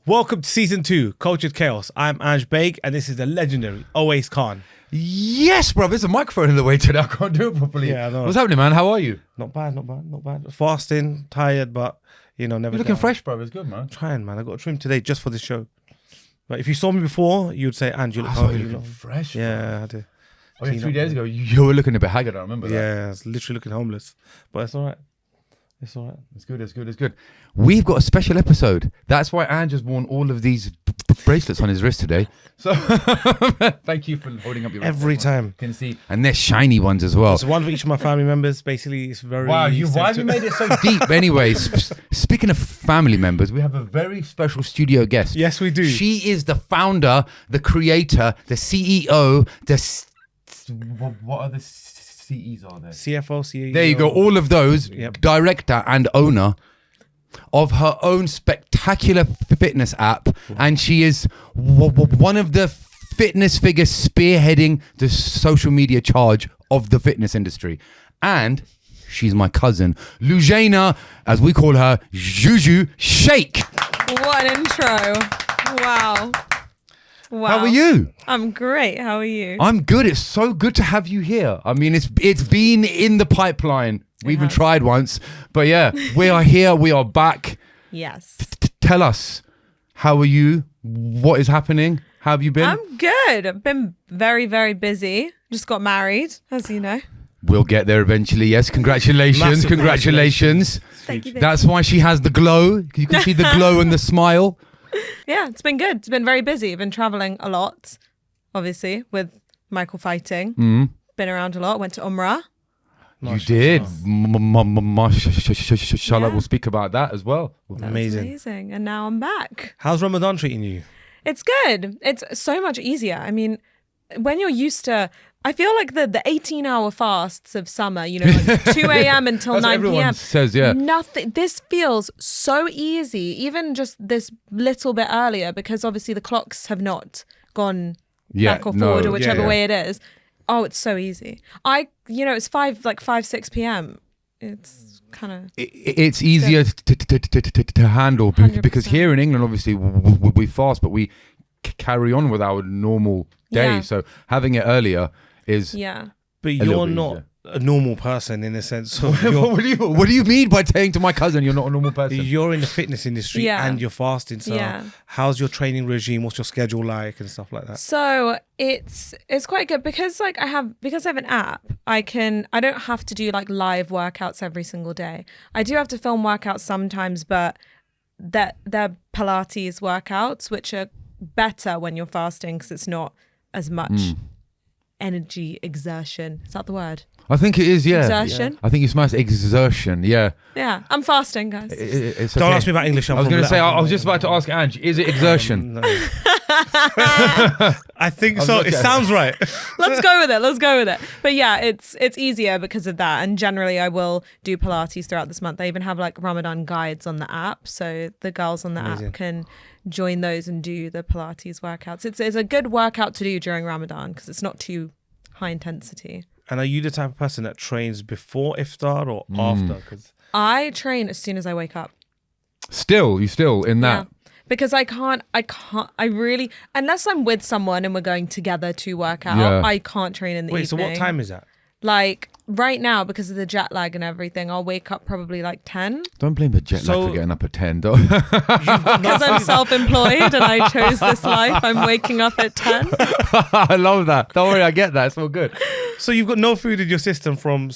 Welcome to season 2, Cultured Chaos. I'm Anj Baig, and this is the legendary Owais Khan. Yes, bro. There's a microphone in the way today. I can't do it properly. Yeah, I know. What's happening, man? How are you? Not bad. Fasting, tired, but never. You're looking fresh, bro. It's good, man. Trying, man. I got a trim today just for this show. But if you saw me before, you'd say, Anj, you look looking fresh. Yeah, bro. I had to. Oh, yeah, 3 days ago, you were looking a bit haggard. I remember that. Yeah, I was literally looking homeless, but it's all right. It's all right. It's good. We've got a special episode. That's why Ange has worn all of these bracelets on his wrist today. So thank you for holding up your every time. You can see, and they're shiny ones as well. It's one for each of my family members. Basically, it's very. Wow, why have you made it so deep? Anyways, speaking of family members, we have a very special studio guest. Yes, we do. She is the founder, the creator, the CEO, what are the CEs are there? CFO, CEO. There you go. All of those. Yep. Director and owner of her own spectacular fitness app. And she is one of the fitness figures spearheading the social media charge of the fitness industry. And she's my cousin, Lujena, as we call her, Juju Sheikh. What an intro. Wow. How are you? I'm great. How are you? I'm good. It's so good to have you here. I mean, it's been in the pipeline. We even tried once. But yeah, we are here. We are back. Yes. Tell us, how are you? What is happening? How have you been? I'm good. I've been very, very busy. Just got married, as you know. We'll get there eventually. Yes, congratulations. Massive Congratulations. Thank you. That's why she has the glow. You can see the glow and the smile. Yeah, it's been good. It's been very busy. I've been traveling a lot, obviously, with Michael fighting. Been around a lot. Went to Umrah. You did. Mashallah, Yeah. we'll speak about that as well. That was Amazing. amazing. And now I'm back. How's Ramadan treating you? It's good. It's so much easier. I mean, when you're used to, I feel like the 18-hour fasts of summer, like 2 a.m. until That's what 9 everyone p.m. says, yeah. Nothing. This feels so easy, even just this little bit earlier, because obviously the clocks have not gone back or forward or whichever way it is. Oh, it's so easy. It's 6 p.m. It's kind of... It's easier to handle because 100%. here in England, obviously, we fast, but we carry on with our normal day. Yeah. So having it earlier is... Yeah. But little you're bit not easier. a normal person in a sense. So what do you mean by saying to my cousin you're not a normal person? you're in the fitness industry and you're fasting. So how's your training regime? What's your schedule like and stuff like that? So it's quite good because I have an app. I don't have to do like live workouts every single day. I do have to film workouts sometimes, but they're Pilates workouts, which are better when you're fasting because it's not as much energy exertion. Is that the word? I think it is, yeah. Exertion? I think you smashed exertion, yeah. Yeah, I'm fasting, guys. It's Don't okay. ask me about English. I was going to say, I was just about to ask Ange, is it exertion? No. I think so. It sounds right. Let's go with it. But yeah, it's easier because of that. And generally I will do Pilates throughout this month. I even have like Ramadan guides on the app. So the girls on the app can join those and do the Pilates workouts. It's a good workout to do during Ramadan because it's not too high intensity. And are you the type of person that trains before iftar or after? Because I train as soon as I wake up. You still in that? Yeah. Because I really, unless I'm with someone and we're going together to work out, I can't train in the evening. so what time is that? Like right now, because of the jet lag and everything, I'll wake up probably like 10. Don't blame the jet lag for getting up at 10, though. Because I'm self-employed and I chose this life. I'm waking up at 10. I love that. Don't worry, I get that. It's all good. So you've got no food in your system from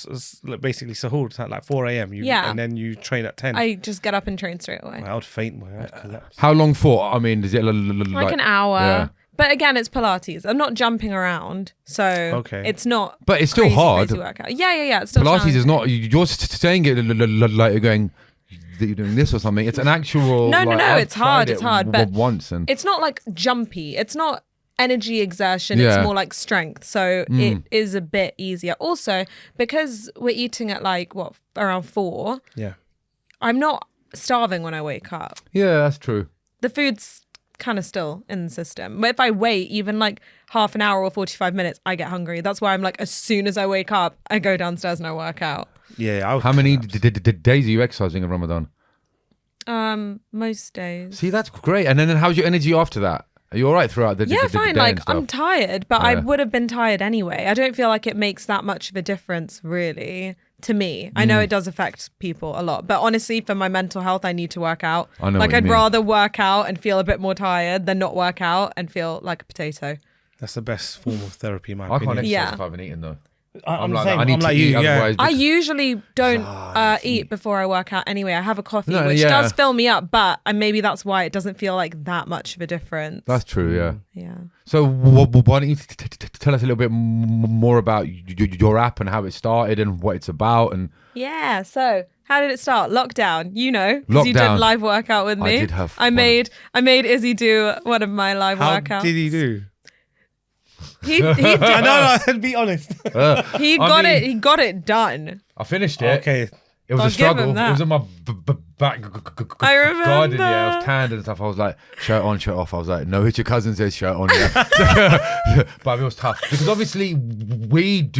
basically sahur to like 4 a.m. And then you train at 10. I just get up and train straight away. I would faint. I'd collapse. How long for? I mean, is it Like an hour. Yeah. But again, it's Pilates. I'm not jumping around, so it's not. But it's still crazy, hard. crazy workout. Yeah. It's still Pilates is challenging. not. You're saying it like you're going. That you're doing this or something. It's an actual. No. I've It's hard. tried It's hard. But once and it's not like jumpy. It's not energy exertion. It's more like strength. So it is a bit easier. Also, because we're eating at like around 4. Yeah. I'm not starving when I wake up. yeah, that's true. The food's kind of still in the system. But if I wait even like half an hour or 45 minutes, I get hungry. That's why I'm like, as soon as I wake up, I go downstairs and I work out. Yeah. How many days are you exercising in Ramadan? Most days. See, that's great. And then how's your energy after that? Are you all right throughout the fine. day Like and stuff? I'm tired, but I would have been tired anyway. I don't feel like it makes that much of a difference, really, to me. I know it does affect people a lot, but honestly, for my mental health, I need to work out. I know like what you I'd mean. rather work out and feel a bit more tired than not work out and feel like a potato. That's the best form of therapy, in my I can't opinion. exercise Yeah. if I haven't eaten though. I'm the like same. that. I need I'm to like eat, you, yeah. otherwise. I usually don't eat before I work out anyway. I have a coffee, which yeah. does fill me up, but maybe that's why it doesn't feel like that much of a difference. That's true, yeah. Yeah. So why don't you tell us a little bit more about your app and how it started and what it's about? And Yeah. So how did it start? Lockdown. You know, because you did Lockdown. live workout with me. I did have I one. made Izzy do one of my live How workouts. did he do? He No, be honest. he got it done. I finished it. Okay. It was I'll a struggle. give him that. It was in my back I remember. garden. Yeah, I was tanned and stuff. I was like, shirt on, shirt off. I was like, no, it's your cousin says shirt on. Yeah. But it was tough because obviously we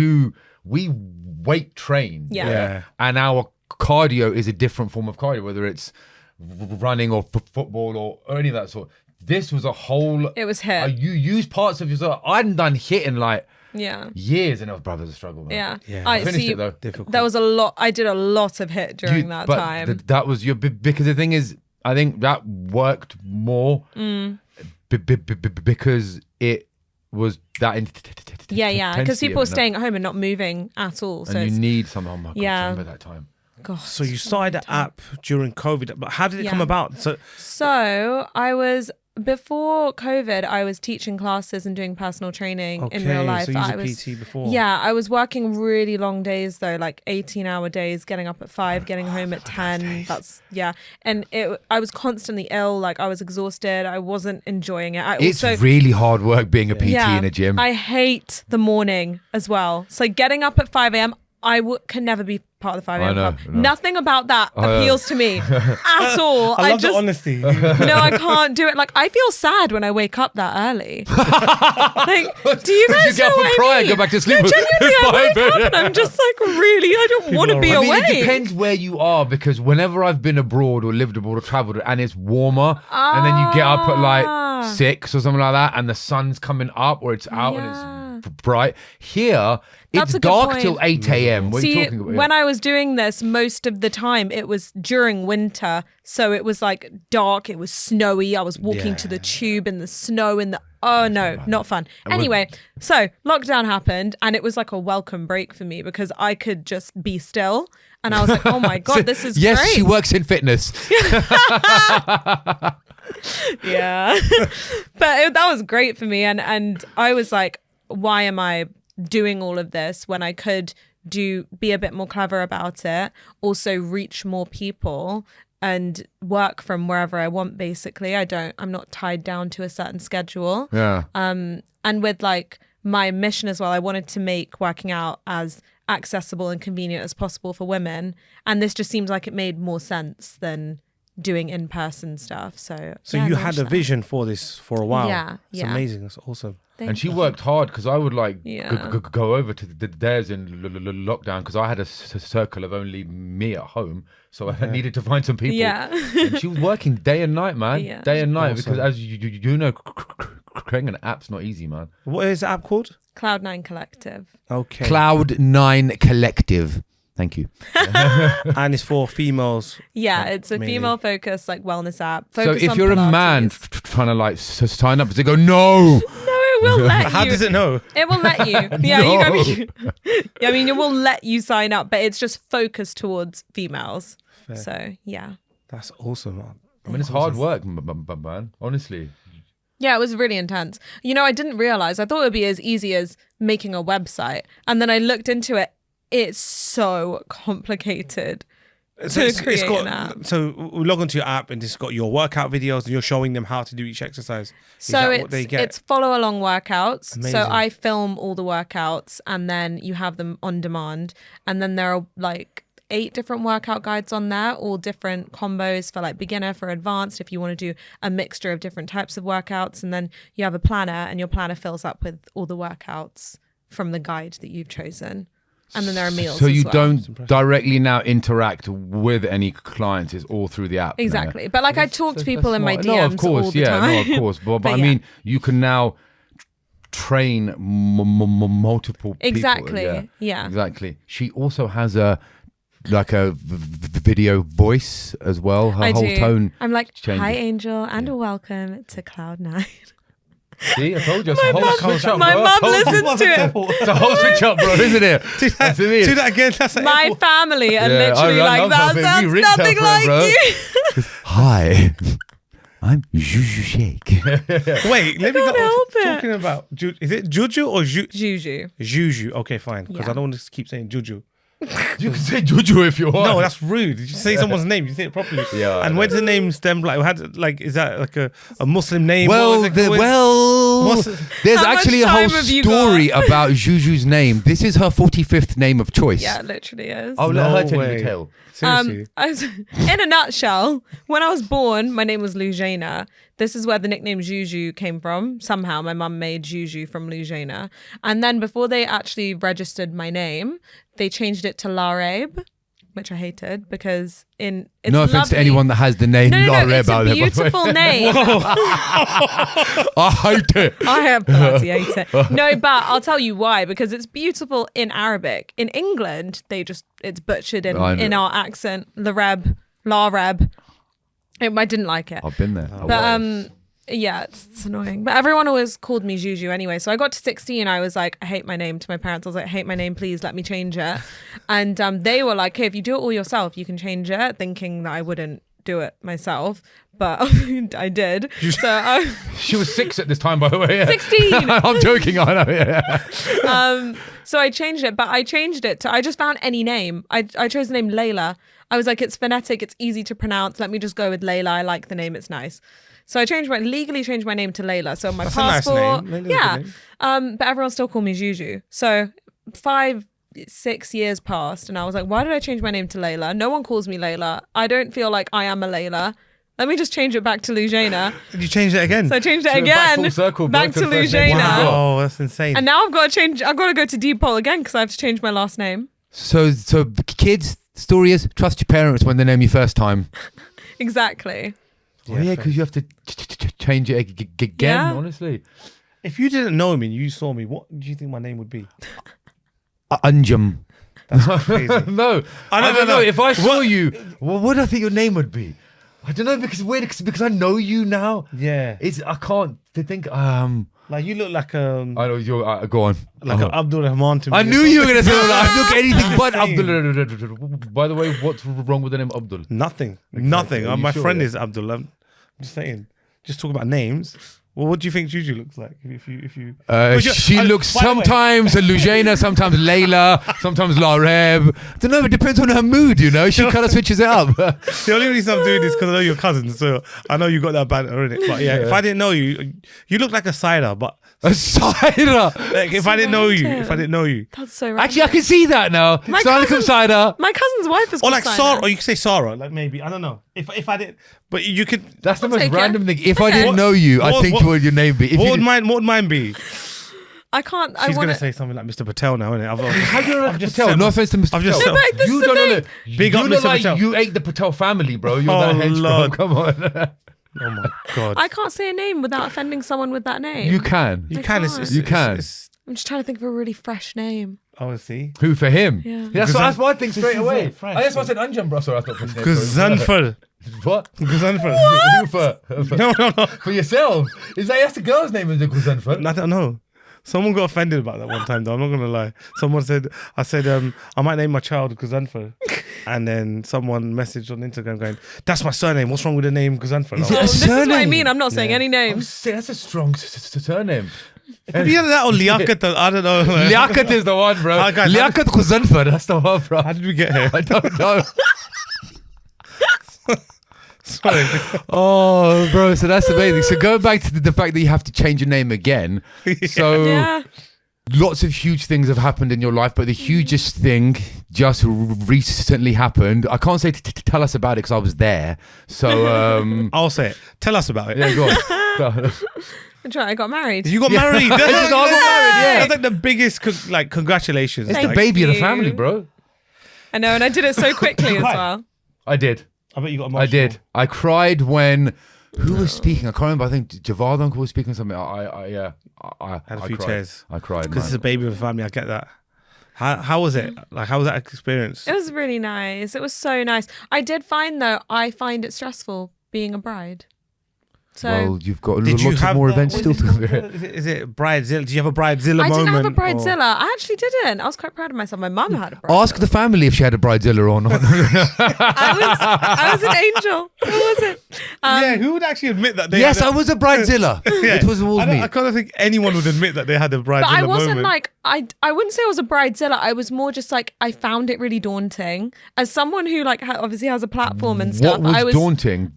weight train. Yeah. And our cardio is a different form of cardio, whether it's running or football or any of that sort. This was a whole. It was hit. You use parts of yourself. I hadn't done HIIT in like years, and it was brothers a struggle. Man. Yeah. I finished it though. Difficult. There was a lot. I did a lot of HIIT during that but time. That was your because the thing is, I think that worked more because it was that. Yeah, because people were were staying at home and not moving at all. So and it's, you need something. Oh my god! Yeah. Remember that time? God, So you started the app during COVID, but how did it come about? So I was before COVID. I was teaching classes and doing personal training in real life. So you I was was a PT before. Yeah, I was working really long days though, like 18-hour days, getting up at 5, getting home at 10. That's and I was constantly ill. Like I was exhausted. I wasn't enjoying it. It's really hard work being a PT in a gym. I hate the morning as well. So getting up at 5 a.m. can never be part of the 5 a.m. club. I know. Nothing about that appeals to me at all. I love the honesty. No, I can't do it. Like I feel sad when I wake up that early. Like, do you guys you get know up and what cry I and mean? go back to sleep. No, genuinely, I wake up 5 and I'm just like, really, I don't want to be I mean, awake. it depends where you are because whenever I've been abroad or lived abroad or traveled and it's warmer and then you get up at like 6 or something like that and the sun's coming up or it's out and it's bright. Here, That's it's a good dark point. till 8 a.m. What are you See, talking about? when I was doing this, most of the time it was during winter. So it was like dark, it was snowy. I was walking to the tube in the snow in the, oh no, not fun. Anyway, so lockdown happened and it was like a welcome break for me because I could just be still. And I was like, oh my God, this is yes, great. she works in fitness. Yeah. But that was great for me. And I was like, why am I doing all of this when I could be a bit more clever about it, also reach more people and work from wherever I want, basically. I'm not tied down to a certain schedule. Yeah. And with like my mission as well, I wanted to make working out as accessible and convenient as possible for women. And this just seems like it made more sense than doing in-person stuff. So You had a vision for this for a while. Yeah, It's amazing. That's awesome. And she worked hard because I would like Yeah. go over to theirs in lockdown because I had a circle of only me at home. So I needed to find some people. Yeah. And she was working day and night, man. Yeah. Day and night Awesome. because as you know, creating an app's not easy, man. What is the app called? Cloud9 Collective. Okay. Cloud9 Collective. Thank you. And it's for females. Yeah, it's a mainly. female-focused like wellness app. So Focus if on you're a man Pilates. trying to like sign up, does it go, no? No, it will let you. How does it know? It will let you. Yeah, I mean, it will let you sign up, but it's just focused towards females. Fair. So yeah. That's awesome. I mean, it's hard work, man. Honestly. Yeah, it was really intense. You know, I didn't realize. I thought it would be as easy as making a website. And then I looked into it. It's so complicated to create an app. So we log onto your app and it's got your workout videos and you're showing them how to do each exercise. Is So that what they get? it's follow along workouts. Amazing. So I film all the workouts and then you have them on demand. And then there are like 8 different workout guides on there, all different combos for like beginner, for advanced, if you want to do a mixture of different types of workouts. And then you have a planner and your planner fills up with all the workouts from the guide that you've chosen. And then there are meals. So you as well. don't directly now interact with any clients. It's all through the app. Exactly. No. But like I talk to people in my DMs no, of course, all the time. No, of course. But I mean, you can now train multiple people. Exactly. Yeah. Exactly. She also has a video voice as well. Her whole tone. I'm like, changes. hi, Angel, and welcome to Cloud9. See, I told you. My mum listens to it. It's a whole switch up, bro, isn't it? Do that again. That's My family are literally like, that sounds nothing like you. Hi, I'm Juju Sheikh. Wait, let me can't help it. talking about. Is it Juju or Juju? Juju. Okay, fine. Because Yeah. I don't want to keep saying Juju. You can say Juju if you want. No, that's rude. You say someone's name. You say it properly. Yeah. And where does the name stem? Is that like a Muslim name? Well, What's- there's How much actually a whole time have you story about Juju's name. This is her 45th name of choice. Yeah, it literally is. I'll let her tell you the tale. Seriously. In a nutshell, when I was born, my name was Lujena. This is where the nickname Juju came from. Somehow my mum made Juju from Lujena. And then before they actually registered my name, they changed it to Larab, which I hated because it's no offense lovely. to anyone that has the name Larab it's a out there. beautiful name. I hate it. I have bloody hate it. No, but I'll tell you why. Because it's beautiful in Arabic. In England, it's butchered in our accent. Larab. I didn't like it. I've been there. But yeah, it's annoying. But everyone always called me Juju anyway. So I got to 16. I was like, I hate my name to my parents. I was like, I hate my name. Please let me change it. And they were like, hey, if you do it all yourself, you can change it, thinking that I wouldn't do it myself. But I did. So She was 6 at this time, by the way. 16. I'm joking. I know. Yeah. So I changed it, but I changed it to, I just found any name. I chose the name Layla. I was like, it's phonetic, it's easy to pronounce. Let me just go with Layla. I like the name, it's nice. So I legally changed my name to Layla. So my That's passport, a nice name. yeah. Layla's a good name. But everyone still called me Juju. So 5-6 years passed, and I was like, why did I change my name to Layla? No one calls me Layla. I don't feel like I am a Layla. Let me just change it back to Lujena. Did you change it again? So I changed it So again. back full circle, back bro, to to the first name. Lujena. Wow, that's insane. And now I've got to go to Deepole again because I have to change my last name. So kids, story is trust your parents when they name you first time. Exactly. Yeah, because you have to change it again, Yeah. honestly. If you didn't know me and you saw me, what do you think my name would be? Anjum. That's crazy. No, I don't know. If I saw you, what would I think your name would be? I don't know because I know you now. Yeah. I can't think. Like you look like I know you're. Go on. an Abdul Rahman to me. I knew you were gonna say that. I look anything but Insane. Abdul. By the way, what's wrong with the name Abdul? Nothing. Exactly. Nothing. Are you My sure, friend yeah? is Abdul. I'm just saying. Just talk about names. Well, what do you think Juju looks like? If you She looks by the way- sometimes Lujena, sometimes Layla, sometimes Lareb. I don't know. It depends on her mood, you know. She kind of switches it up. The only reason I'm doing this because I know you're cousins, so I know you got that banter in it. But yeah, if I didn't know you, you look like a cider. But A cider. like, if I didn't know you, That's so right. Actually, I can see that now. My Cider cousin's- cider. My cousin's wife is or called like Simon. Sarah, or you could say Sarah. Like maybe I don't know. If I didn't, but you could. That's the I'll most take it. random thing. If I didn't What- know you, I what- think what- what would your name be? If What you would did- mine be? I can't. I She's want gonna to say something like Mr. Patel now, isn't it? How do you know I've just Patel? said No my- offense to Mr. I've just Patel. said- But this You is the don't know thing. that. Big you up look Mr. like Patel. you ate the Patel family, bro. You're Oh, that hench, bro. Lord. Come on. Oh my god! I can't say a name without offending someone with that name. You can. You I can. can't. You can. I'm just trying to think of a really fresh name. Oh, see. Who for him? Yeah. That's what I think straight away. fresh. That's why I said Anjum, bro. Sorry, that's not his name. Gazanfar. What? Gazanfar. Who for? No. For yourself? That's the girl's name, is it Guzanfar? I don't know. Someone got offended about that one time, though. I'm not gonna lie. Someone said, I might name my child Gazanfar, and then someone messaged on Instagram going, "That's my surname. What's wrong with the name Gazanfar?" Is it Oh, a this is what I surname? mean. I'm not saying any names. That's a strong surname. Yeah, that or Liaquat. I don't know. Liaquat is the one, bro. Oh, guys, Liaquat Guzanfar, that's the one, bro. How did we get here? I don't know. Sorry. Oh, bro. So that's amazing. So going back to the fact that you have to change your name again. So Yeah. lots of huge things have happened in your life, but the hugest thing just recently happened. I can't say tell us about it because I was there. So I'll say it. Tell us about it. yeah, go on. I got married. You got married. I got married, yeah. That's like the biggest, congratulations. It's Thank the baby of the you. family, bro. I know, and I did it so quickly as well. I did. I bet you got emotional. I did. I cried when who was speaking? I can't remember. I think Javad Uncle was speaking something. I Had a few cried. tears. I cried. Because it's a baby of a family. I get that. How was it? Like, how was that experience? It was really nice. It was so nice. I did find though, I find it stressful being a bride. So Well, you've got Did you lots have of more events still to do. Is it Bridezilla? Do you have a Bridezilla I moment? didn't have a or- bridezilla. I actually didn't. I was quite proud of myself. My mum had a bridezilla. Ask the family if she had a bridezilla or not. I was an angel. Who was it? Yeah, who would actually admit that they Yes, had I was a bridezilla. Yeah. It was all I me. can't think anyone would admit that they had a Bridezilla But I wasn't moment. like I wouldn't say I was a bridezilla. I was more just like I found it really daunting as someone who like obviously has a platform and stuff. What was I was daunting?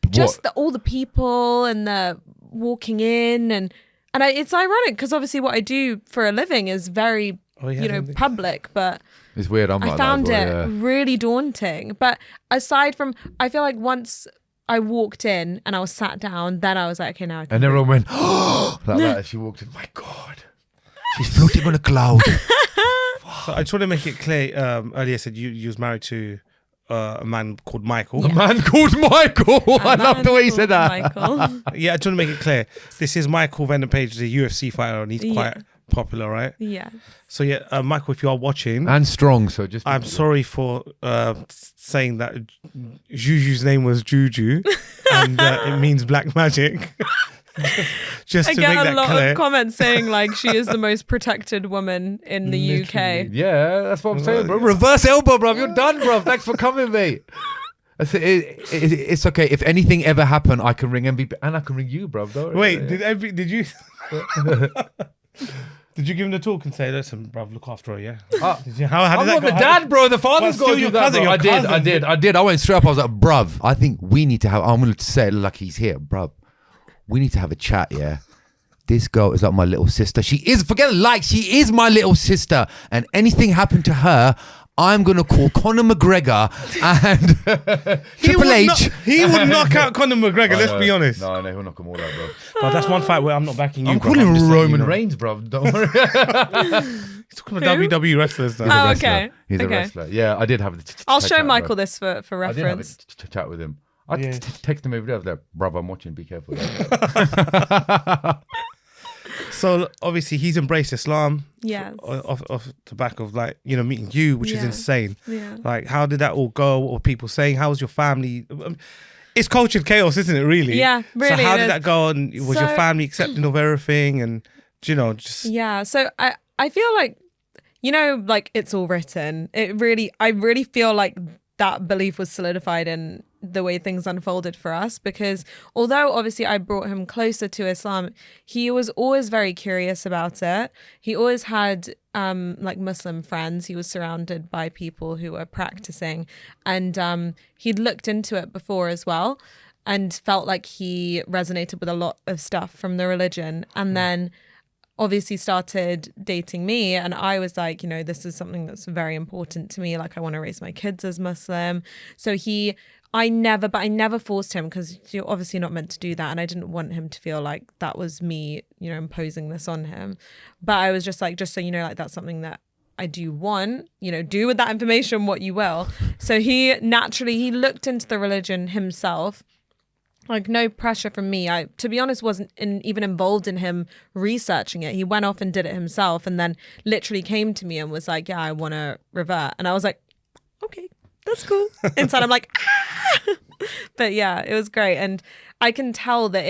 just What? all the people and the walking in and it's ironic because obviously what I do for a living is very Oh, yeah, public, but It's weird. I'm I like found that it as well, yeah. really daunting. But aside from, I feel like once I walked in and I was sat down, then I was like, okay, now I can And everyone went, like that as she walked in. My God, she's floating on a cloud. So I just want to make it clear. Earlier I said you was married to a man called Michael. A man called Michael. I love the way you said that. Michael. Yeah, I just want to make it clear. This is Michael Vander Page, the UFC fighter, and he's quite popular, right? Yeah. So yeah, Michael, if you are watching, And strong, so just. I'm sorry for saying that Juju's name was Juju, and it means black magic. Just I to make get a that lot clear. of comments saying like she is the most protected woman in the UK. Yeah, that's what I'm saying, bro. Reverse elbow, bro. You're done, bro. Thanks for coming, mate. It's okay. If anything ever happened, I can ring MVP and I can ring you, bro. Don't Wait, worry. did you? Did you give him the talk and say, "Listen, bruv, look after her"? Yeah. Did you, how I'm did that not go? the dad, bro. The father's But got to still do your that, cousin, bro. your cousin. I did. I went straight up. I was like, bruv, I think we need to have. I'm going to say it like he's here, bruv. We need to have a chat, yeah. This girl is like my little sister. She is, forget like, she is my little sister. And anything happened to her, I'm going to call Conor McGregor and Triple H. He would knock out Conor McGregor, let's be honest. No, he'll knock them all out, bro. But that's one fight where I'm not backing you. I'm bro. calling just letting Roman you know. Reigns, bro. Don't worry. He's talking about Who? WWE wrestlers now. Oh, Wrestler. okay. He's a Okay. wrestler. Yeah, I did have a I'll chat, show bro. Michael this for I did have a reference. chat with him. I Yeah. text him every day. I was like, bruv, I'm watching. Be careful. So obviously he's embraced Islam. Yes. Off the back of like, meeting you, which is Yeah. insane. Yeah. Like, how did that all go? What were people saying? How was your family? It's cultured chaos, isn't it? Really. Yeah, really So how it did is. that go? And was your So- family accepting of everything? And just Yeah. So I feel like, like it's all written. I really feel like that belief was solidified in the way things unfolded for us, because although obviously I brought him closer to Islam, he was always very curious about it. He always had like Muslim friends. He was surrounded by people who were practicing, and he'd looked into it before as well and felt like he resonated with a lot of stuff from the religion. And then obviously started dating me, and I was like, this is something that's very important to me. Like, I want to raise my kids as Muslim. So I never forced him, because you're obviously not meant to do that. And I didn't want him to feel like that was me, imposing this on him. But I was just like, just so you know, like, that's something that I do want, do with that information what you will. So he looked into the religion himself. Like, no pressure from me. I, to be honest, wasn't even involved in him researching it. He went off and did it himself, and then literally came to me and was like, yeah, I want to revert. And I was like, okay, that's cool. Inside, I'm like, ah! But yeah, it was great. And I can tell that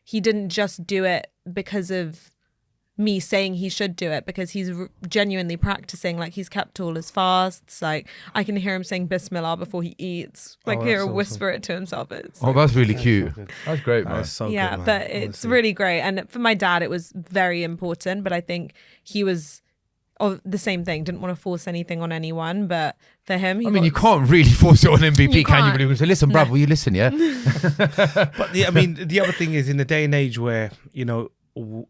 he didn't just do it because of me saying he should do it, because he's genuinely practicing. Like, he's kept all his fasts. Like, I can hear him saying Bismillah before he eats. Like, hear him whisper it to himself. It's Oh, that's really cute. That's great, man. that's so yeah, good, man. but it's Honestly. really great. And for my dad, it was very important. But I think he was the same thing. Didn't want to force anything on anyone. But for him, You can't really force it on MVP, You can you? can't. But he was like, listen, bruv, will you listen, yeah? But the other thing is, in the day and age where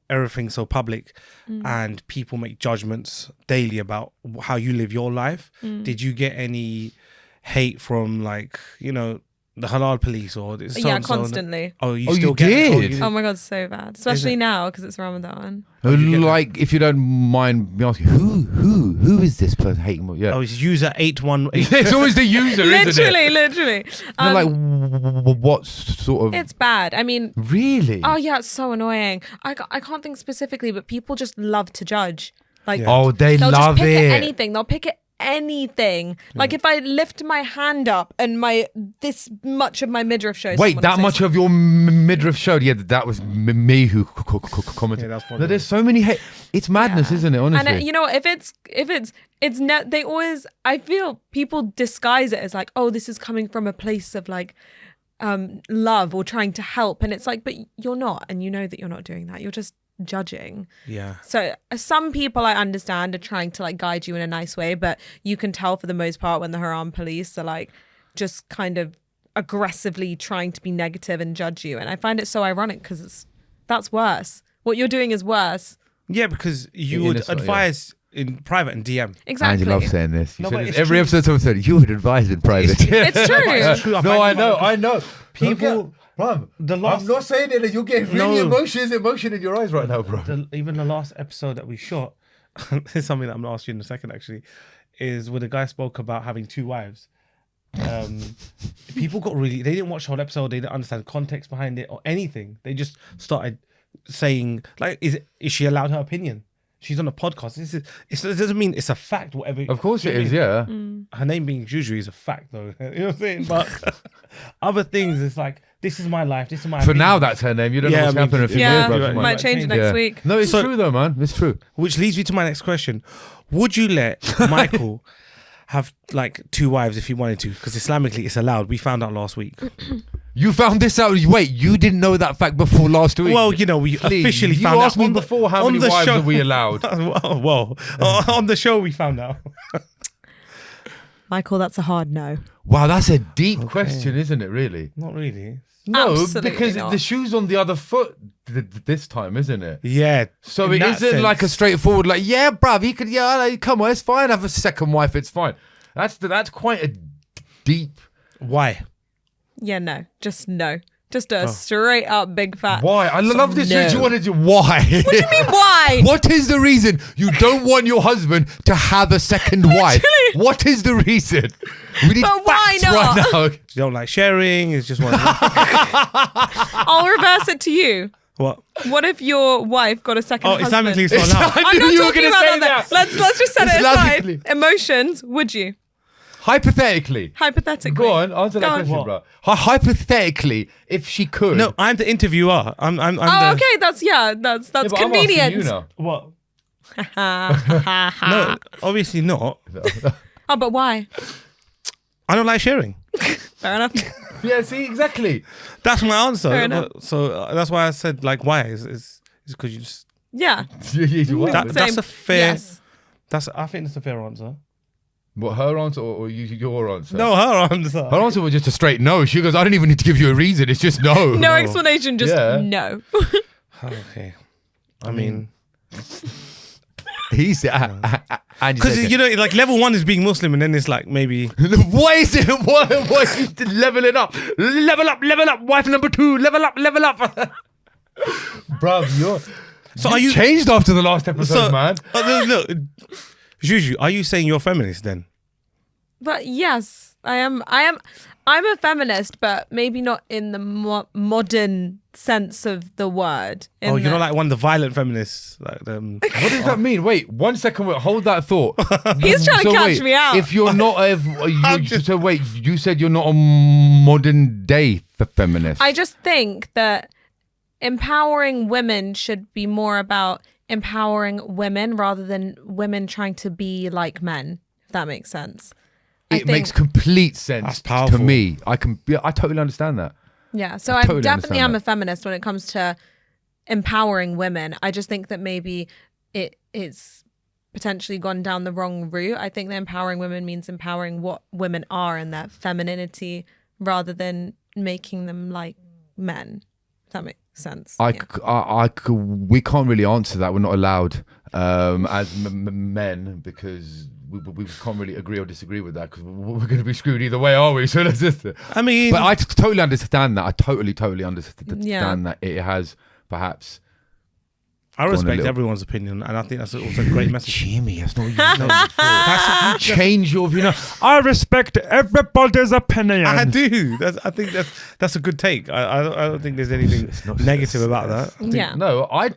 everything's so public and people make judgments daily about how you live your life, did you get any hate from like, you know, the halal police or constantly. Oh, you Oh, still you get it? did? you did? Oh my god, so bad, especially now because it's Ramadan. you get Like, if you don't mind me asking, who is this person hating? Yeah. Oh, it's user 818. It's always the user, isn't it? literally. They're like, what sort of... It's bad. I mean, Really? oh yeah, it's so annoying. I can't think specifically, but people just love to judge. Like, Oh, they they'll love just pick it. at anything. They'll pick at anything. Like if I lift my hand up and this much of my midriff shows. Wait, that much of your midriff showed? Yeah, that was me who commented. Yeah, that's probably There's so many hate. It's madness, isn't it? Honestly. And you know, they always, I feel people disguise it as like, oh, this is coming from a place of like love or trying to help, and it's like, but you're not, and you know that you're not doing that. You're just judging. Yeah. So some people I understand are trying to like guide you in a nice way, but you can tell for the most part when the haram police are like just kind of aggressively trying to be negative and judge you, and I find it so ironic because that's worse. What you're doing is worse. Yeah, because you In would a sort, advise in private and DM. Exactly. Angie loves saying this. You No, said but it it's every true. episode someone said, you would advise in private. It's true. It's true. No, I know. People- Bro, The last- I'm not saying it. You're getting really No. emotion in your eyes right now, bro. Even the last episode that we shot, it's something that I'm gonna ask you in a second actually, is where the guy spoke about having 2 wives. People got they didn't watch the whole episode, they didn't understand context behind it or anything. They just started saying like, is she allowed her opinion? She's on a podcast. It doesn't mean it's a fact, whatever. Of course it is, yeah. Her name being Juju is a fact though. You know what I'm saying? But other things, it's like, this is my life, this is my For opinion. now, that's her name. You don't know Yeah, what's I mean, happening in a few Yeah, years, bro. Right, might right. change next Yeah. week. No, it's So- true though, man. It's true. Which leads me to my next question. Would you let Michael have like 2 wives if he wanted to? Because Islamically it's allowed. We found out last week. You found this out. Wait, you didn't know that fact before last week? Well, you know, we Please, officially you found asked out me on the- before how on many the wives show. are we allowed? Whoa. On the show we found out. Michael, that's a hard no. Wow, that's a deep question, isn't it? Really? Not really. No, Absolutely because not. the shoe's on the other foot this time, isn't it? Yeah. So in it that isn't like a sense. straightforward, like, yeah, bruv, you could, yeah, like, come on, it's fine. Have a second wife, it's fine. That's quite a deep. Why? Yeah, no. Just no. Just a straight up big fat. Why? I love this. no. You wanted to. Why? What do you mean, why? What is the reason you don't want your husband to have a second wife? What is the reason? We need But why facts not? right now. You don't like sharing. It's just one. I'll reverse it to you. What? What if your wife got a second Oh, husband? Islamically it's not allowed. I I'm knew not you were talking gonna about say that. that. Let's just set it aside. Islamically. Emotions, would you? Hypothetically. Hypothetically. Go on, answer that Go on. question, bro. Hypothetically, if she could. No, I'm the interviewer. I'm Oh, the, okay. That's Yeah, but I'm asking convenient. you now. What? No, obviously not. Oh, but why? I don't like sharing. Fair enough. Yeah, see, exactly. That's my answer. Fair enough. So that's why I said like, why? Is because you just Yeah. that's Same. a fair. Yes. I think that's a fair answer. What, her answer or your answer? No, her answer. Her answer was just a straight no. She goes, I don't even need to give you a reason. It's just no. No explanation, just Yeah. no. Okay. I mean, He said, because you know, like level 1 is being Muslim, and then it's like maybe. What is it? What is it? Level it up. Level up. Wife number 2. Level up. Bruv, So you are you? changed after the last episode, So, man? look, Juju, are you saying you're feminist then? But yes, I am. I'm a feminist, but maybe not in the modern sense of the word. Oh, you're not like one of the violent feminists, like them. What does that mean? Wait, 1 second. Wait, hold that thought. He's trying to catch wait, me out. If you're not so wait, you said you're not a modern day feminist. I just think that empowering women should be more about empowering women rather than women trying to be like men, if that makes sense. It makes complete sense That's to powerful. me. I totally understand that. Yeah, so I I totally definitely understand am that. a feminist when it comes to empowering women. I just think that maybe it's potentially gone down the wrong route. I think that empowering women means empowering what women are and their femininity rather than making them like men. If that makes sense. We can't really answer that. We're not allowed as men because we can't really agree or disagree with that because we're going to be screwed either way, are we? So let's just. I mean, but I totally understand that. I totally understand Yeah. that it has perhaps. I respect everyone's opinion, and I think that's also a great message. Jimmy, that's not what you know before. You change your view. I respect everybody's opinion. I do. I think that's a good take. I don't think there's anything negative about that. Yeah. No, I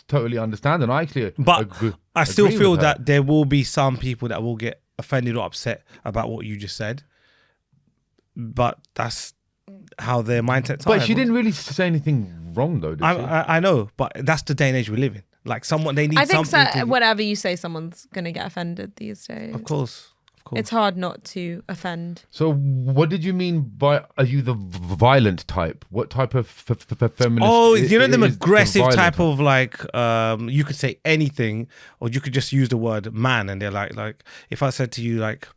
totally understand, and I actually. But I still agree feel with her. that there will be some people that will get offended or upset about what you just said. But that's how their mindsets are. But she didn't really say anything wrong, though, did she? I know, but that's the day and age we live in. Like they need I think something. so, whatever you say, someone's gonna get offended these days. Of course. It's hard not to offend. So, what did you mean by? Are you the violent type? What type of feminist? Oh, you know them is the aggressive violent type of like. You could say anything, or you could just use the word man, and they're like if I said to you like,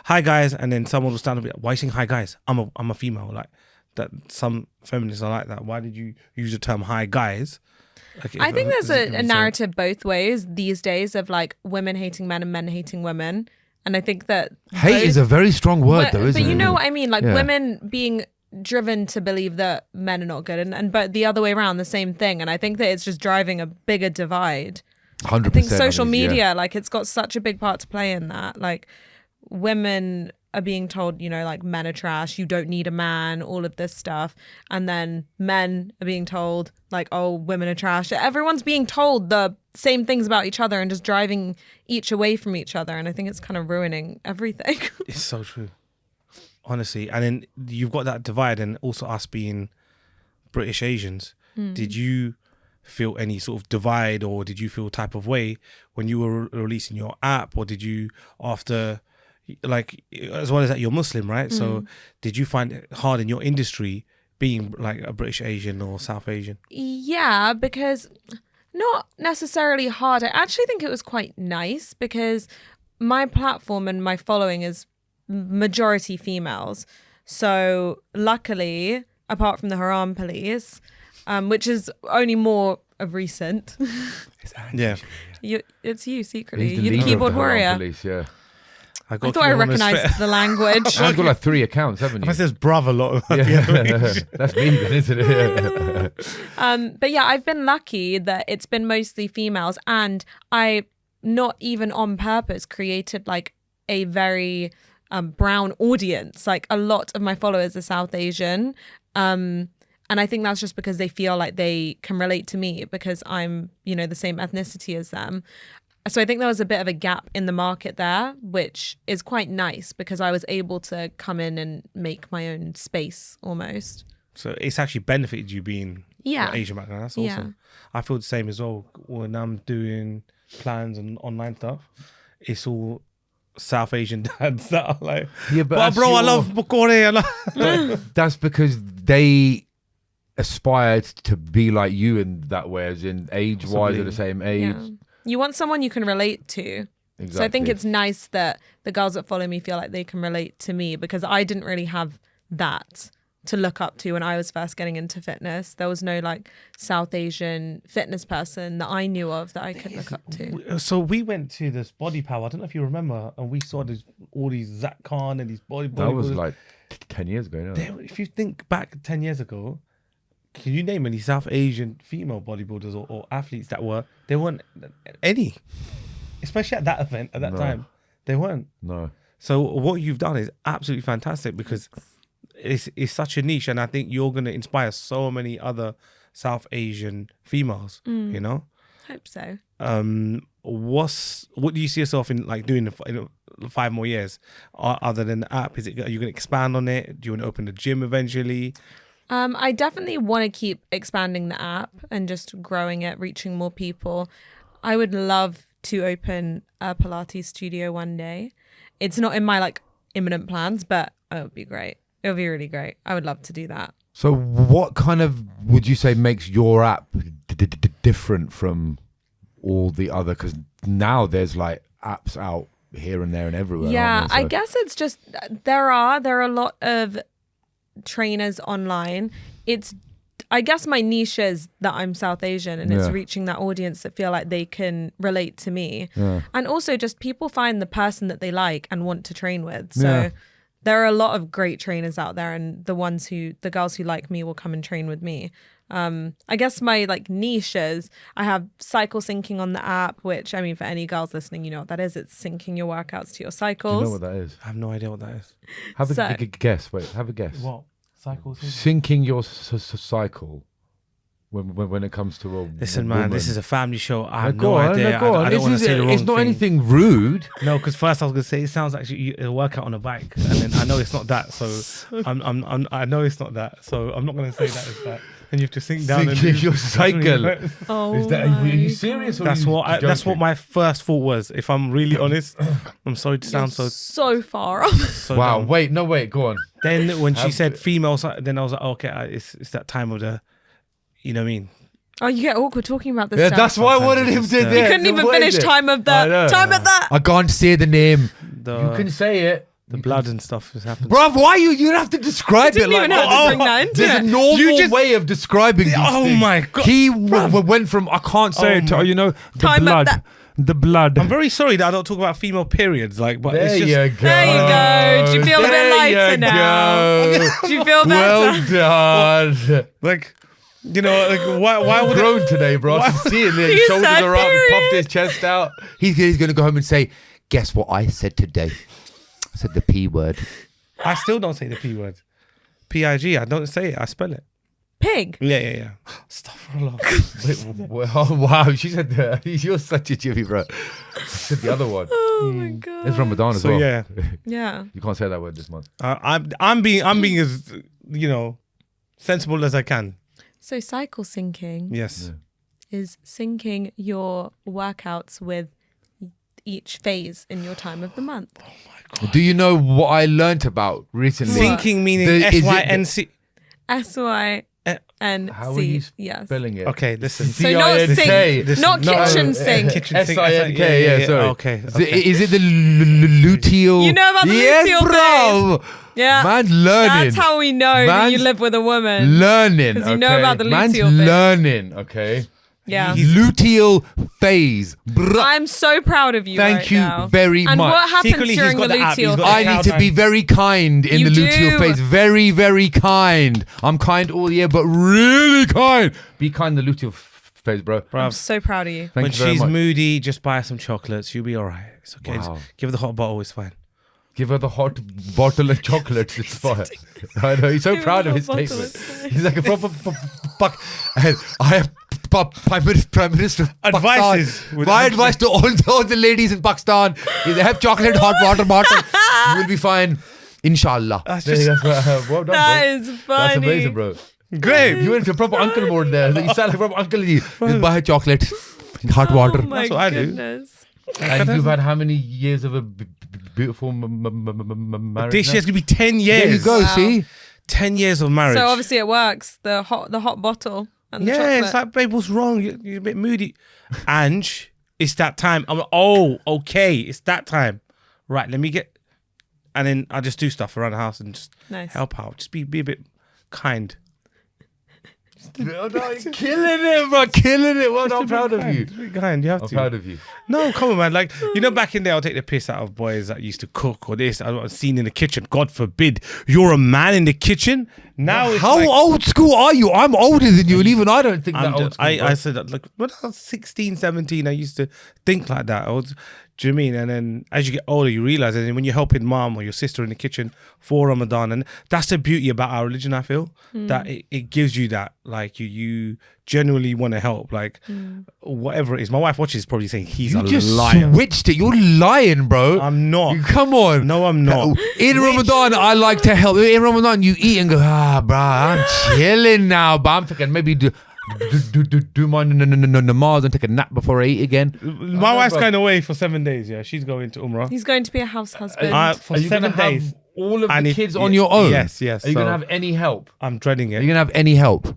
"Hi guys," and then someone will stand up and be like, "Why are you saying hi guys? I'm a female." Like that. Some feminists are like that. Why did you use the term "hi guys"? Like, I think there's a narrative both ways these days of like women hating men and men hating women. And I think that hate is a very strong word, though, isn't it? But you know what I mean? Like Yeah. women being driven to believe that men are not good, and but the other way around, the same thing. And I think that it's just driving a bigger divide. 100%. I think social media, like it's got such a big part to play in that. Like women are being told, you know, like men are trash, you don't need a man, all of this stuff. And then men are being told like, oh, women are trash. Everyone's being told the same things about each other and just driving each away from each other. And I think it's kind of ruining everything. It's so true, honestly. And then you've got that divide, and also us being British Asians. Did you feel any sort of divide, or did you feel type of way when you were releasing your app, or did you after? Like, as well as that, you're Muslim, right? So did you find it hard in your industry being like a British Asian or South Asian? Yeah, because not necessarily hard. I actually think it was quite nice because my platform and my following is majority females. So luckily, apart from the Haram police, which is only more of recent. Yeah. It's you secretly. He's the You're the leader of keyboard the Haram warrior. Police, yeah. I thought I recognised the language. I've got like 3 accounts, haven't you? If I says brother a lot. Yeah. That's me then, isn't it? But yeah, I've been lucky that it's been mostly females, and I, not even on purpose, created like a very brown audience. Like a lot of my followers are South Asian. And I think that's just because they feel like they can relate to me because I'm, you know, the same ethnicity as them. So I think there was a bit of a gap in the market there, which is quite nice because I was able to come in and make my own space almost. So it's actually benefited you being Asian background. That's awesome. I feel the same as well when I'm doing plans and online stuff. It's all South Asian dads that are like, yeah, but bro, I love Bukore. That's because they aspired to be like you in that way, as in age-wise at the same age. Yeah. You want someone you can relate to. Exactly. So I think it's nice that the girls that follow me feel like they can relate to me because I didn't really have that to look up to when I was first getting into fitness. There was no like South Asian fitness person that I knew of that I could look up to. So we went to this Body Power. I don't know if you remember, and we saw all these Zach Khan and these bodybuilders. That was like 10 years ago. No? If you think back 10 years ago, can you name any South Asian female bodybuilders or athletes that were? There weren't any, especially at that event at that time. There weren't. No. So what you've done is absolutely fantastic because it's such a niche, and I think you're going to inspire so many other South Asian females. You know. Hope so. What do you see yourself in like doing in 5 more years other than the app? Are you going to expand on it? Do you want to open a gym eventually? I definitely want to keep expanding the app and just growing it, reaching more people. I would love to open a Pilates studio one day. It's not in my like imminent plans, but it would be great. It would be really great. I would love to do that. So what kind of would you say makes your app different from all the other? Because now there's like apps out here and there and everywhere. Yeah, aren't there? So I guess it's just there are a lot of trainers online. It's I guess my niche is that I'm South Asian, and it's Yeah. reaching that audience that feel like they can relate to me. Yeah. And also just people find the person that they like and want to train with. So Yeah. there are a lot of great trainers out there, and the girls who like me will come and train with me. I guess my like niche is I have cycle syncing on the app, which I mean, for any girls listening, you know what that is. It's syncing your workouts to your Do cycles. you know what that is? I have no idea what that is. Have a So- guess. Wait, have a guess. What? Cycles? Syncing your cycle when it comes to a Listen, man, woman. this is a family show. I have Go no on, idea. go on. I don't want to say the wrong It's not thing. anything rude. No, because first I was gonna say it sounds like a workout on a bike, and then I know it's not that. So I know it's not that. So I'm not gonna say that is that. And you have to sink down and Syncing your cycle. Oh, Is that, are you serious? Or That's are you what that's what joking? my first thought was. If I'm really honest, I'm sorry to sound so far off. so Wow. dumb. Wait. No. Wait. Go on. Then when she Have- said female, then I was like, okay, it's that time of the, you know what I mean? Oh, you get awkward talking about this Yeah, stuff. that's why I wanted him Sometimes to. it's just, You yeah, couldn't even what finish is it? time of I know. the time of that. I can't say the name. The, You can say it. the blood and stuff has happened. Bruv, why you don't have to describe Didn't it even like have to bring that into There's it. a normal You just- way of describing these Oh things. my God. He went from I can't say Oh it to my- you know the Time at blood. that- The blood. I'm very sorry that I don't talk about female periods, like, but there it's just you go. There you go. Do you feel a bit There lighter you now? go. Do you feel better? Well done. like, you know, like why would Grown today, bro. I can see it. His You shoulders said are up. He period. puffed his chest out. He's going to go home and say, guess what I said today? I said the P word. I still don't say the P word. P-I-G, I don't say it, I spell it. Pig. Yeah. Astaghfirullah. Wait, oh, wow. She said that. You're such a Jimmy, bro. She said the other one. Oh my god. It's Ramadan as So well. yeah, Yeah. You can't say that word this month. I'm being as, you know, sensible as I can. So cycle syncing Yes. is syncing your workouts with each phase in your time of the month. Do you know what I learnt about recently? What? Syncing meaning Is it- S-Y-N-C. SYNC. How are you Yes. spelling it? Okay, listen. So not C-I-N-K. sink, not No, kitchen sink. Kitchen sink. S-I-N-K, yeah, sorry. Okay. Is it the luteal? You know about the yes, luteal bro. Yeah. Man's learning. That's how we know that you Man's live with a woman. Learning. 'Cause you know about the Man's luteal bit. learning, okay? Yeah. Luteal phase. Bruh. I'm so proud of you. Thank right you now. very And much. what happens Secretly, he's during the got the app, he's luteal got phase? the I need to be very kind in You the luteal do. phase. Very, very kind. I'm kind all year, but really kind. Be kind in the luteal phase, bro. I'm so proud of you. Thank When you very she's much. moody, just buy her some chocolates. You'll be all right. It's okay. Wow. Just give her the hot bottle. It's fine. Give her the hot bottle of chocolates. It's fine. I know. He's so Give proud her of the his bottle, statement. it's fine. He's like a proper fuck. And I have Prime Minister of Advices Pakistan. with My Anj advice to all the ladies in Pakistan is have chocolate hot water bottle. You will be fine. Inshallah. That's There just you go. Well done, That bro. is That's funny. amazing, bro. great. You went to a proper uncle mode there. You sound like a proper uncle. You buy her chocolate, hot water. Oh my That's what I do. goodness. And you've had how many years of a beautiful marriage? This now? year's gonna be 10 years. There you go. Wow. See. 10 years of marriage. So obviously it works. The hot bottle and the yeah, chocolate. it's like, babe, what's wrong? You're a bit moody. Anj, it's that time. I'm like, oh, okay, it's that time. Right, let me get. And then I just do stuff around the house and just Nice. help out. Just be a bit kind. No, killing it, bro. Killing it. Well, I'm proud of you. Just be kind. You have I'm to. proud of you. No, come on, man. Like, you know, back in there, I'll take the piss out of boys that used to cook or this. I was seen in the kitchen. God forbid you're a man in the kitchen. Now it's How like, old school are you? I'm older than you, and even I don't think I'm that the- old school. I said that, like, when I was 16, 17, I used to think like that. Do you mean? And then as you get older, you realize that when you're helping mom or your sister in the kitchen for Ramadan, and that's the beauty about our religion, I feel, that it gives you that, like, you genuinely want to help, like, whatever it is. My wife watches, probably saying, he's you a just liar. switched it. You're lying, bro. I'm not. Come on. No, I'm not. In Ramadan, I like to help. In Ramadan, you eat and go, bro, I'm chilling now. But I'm thinking maybe do my namaz and take a nap before I eat again. My wife's going away for 7 days, yeah. She's going to Umrah. He's going to be a house husband. For Are you 7 gonna days. have all of I the need- kids on your own? Yes. Are you So going to have any help? I'm dreading Are it. you going to have any help?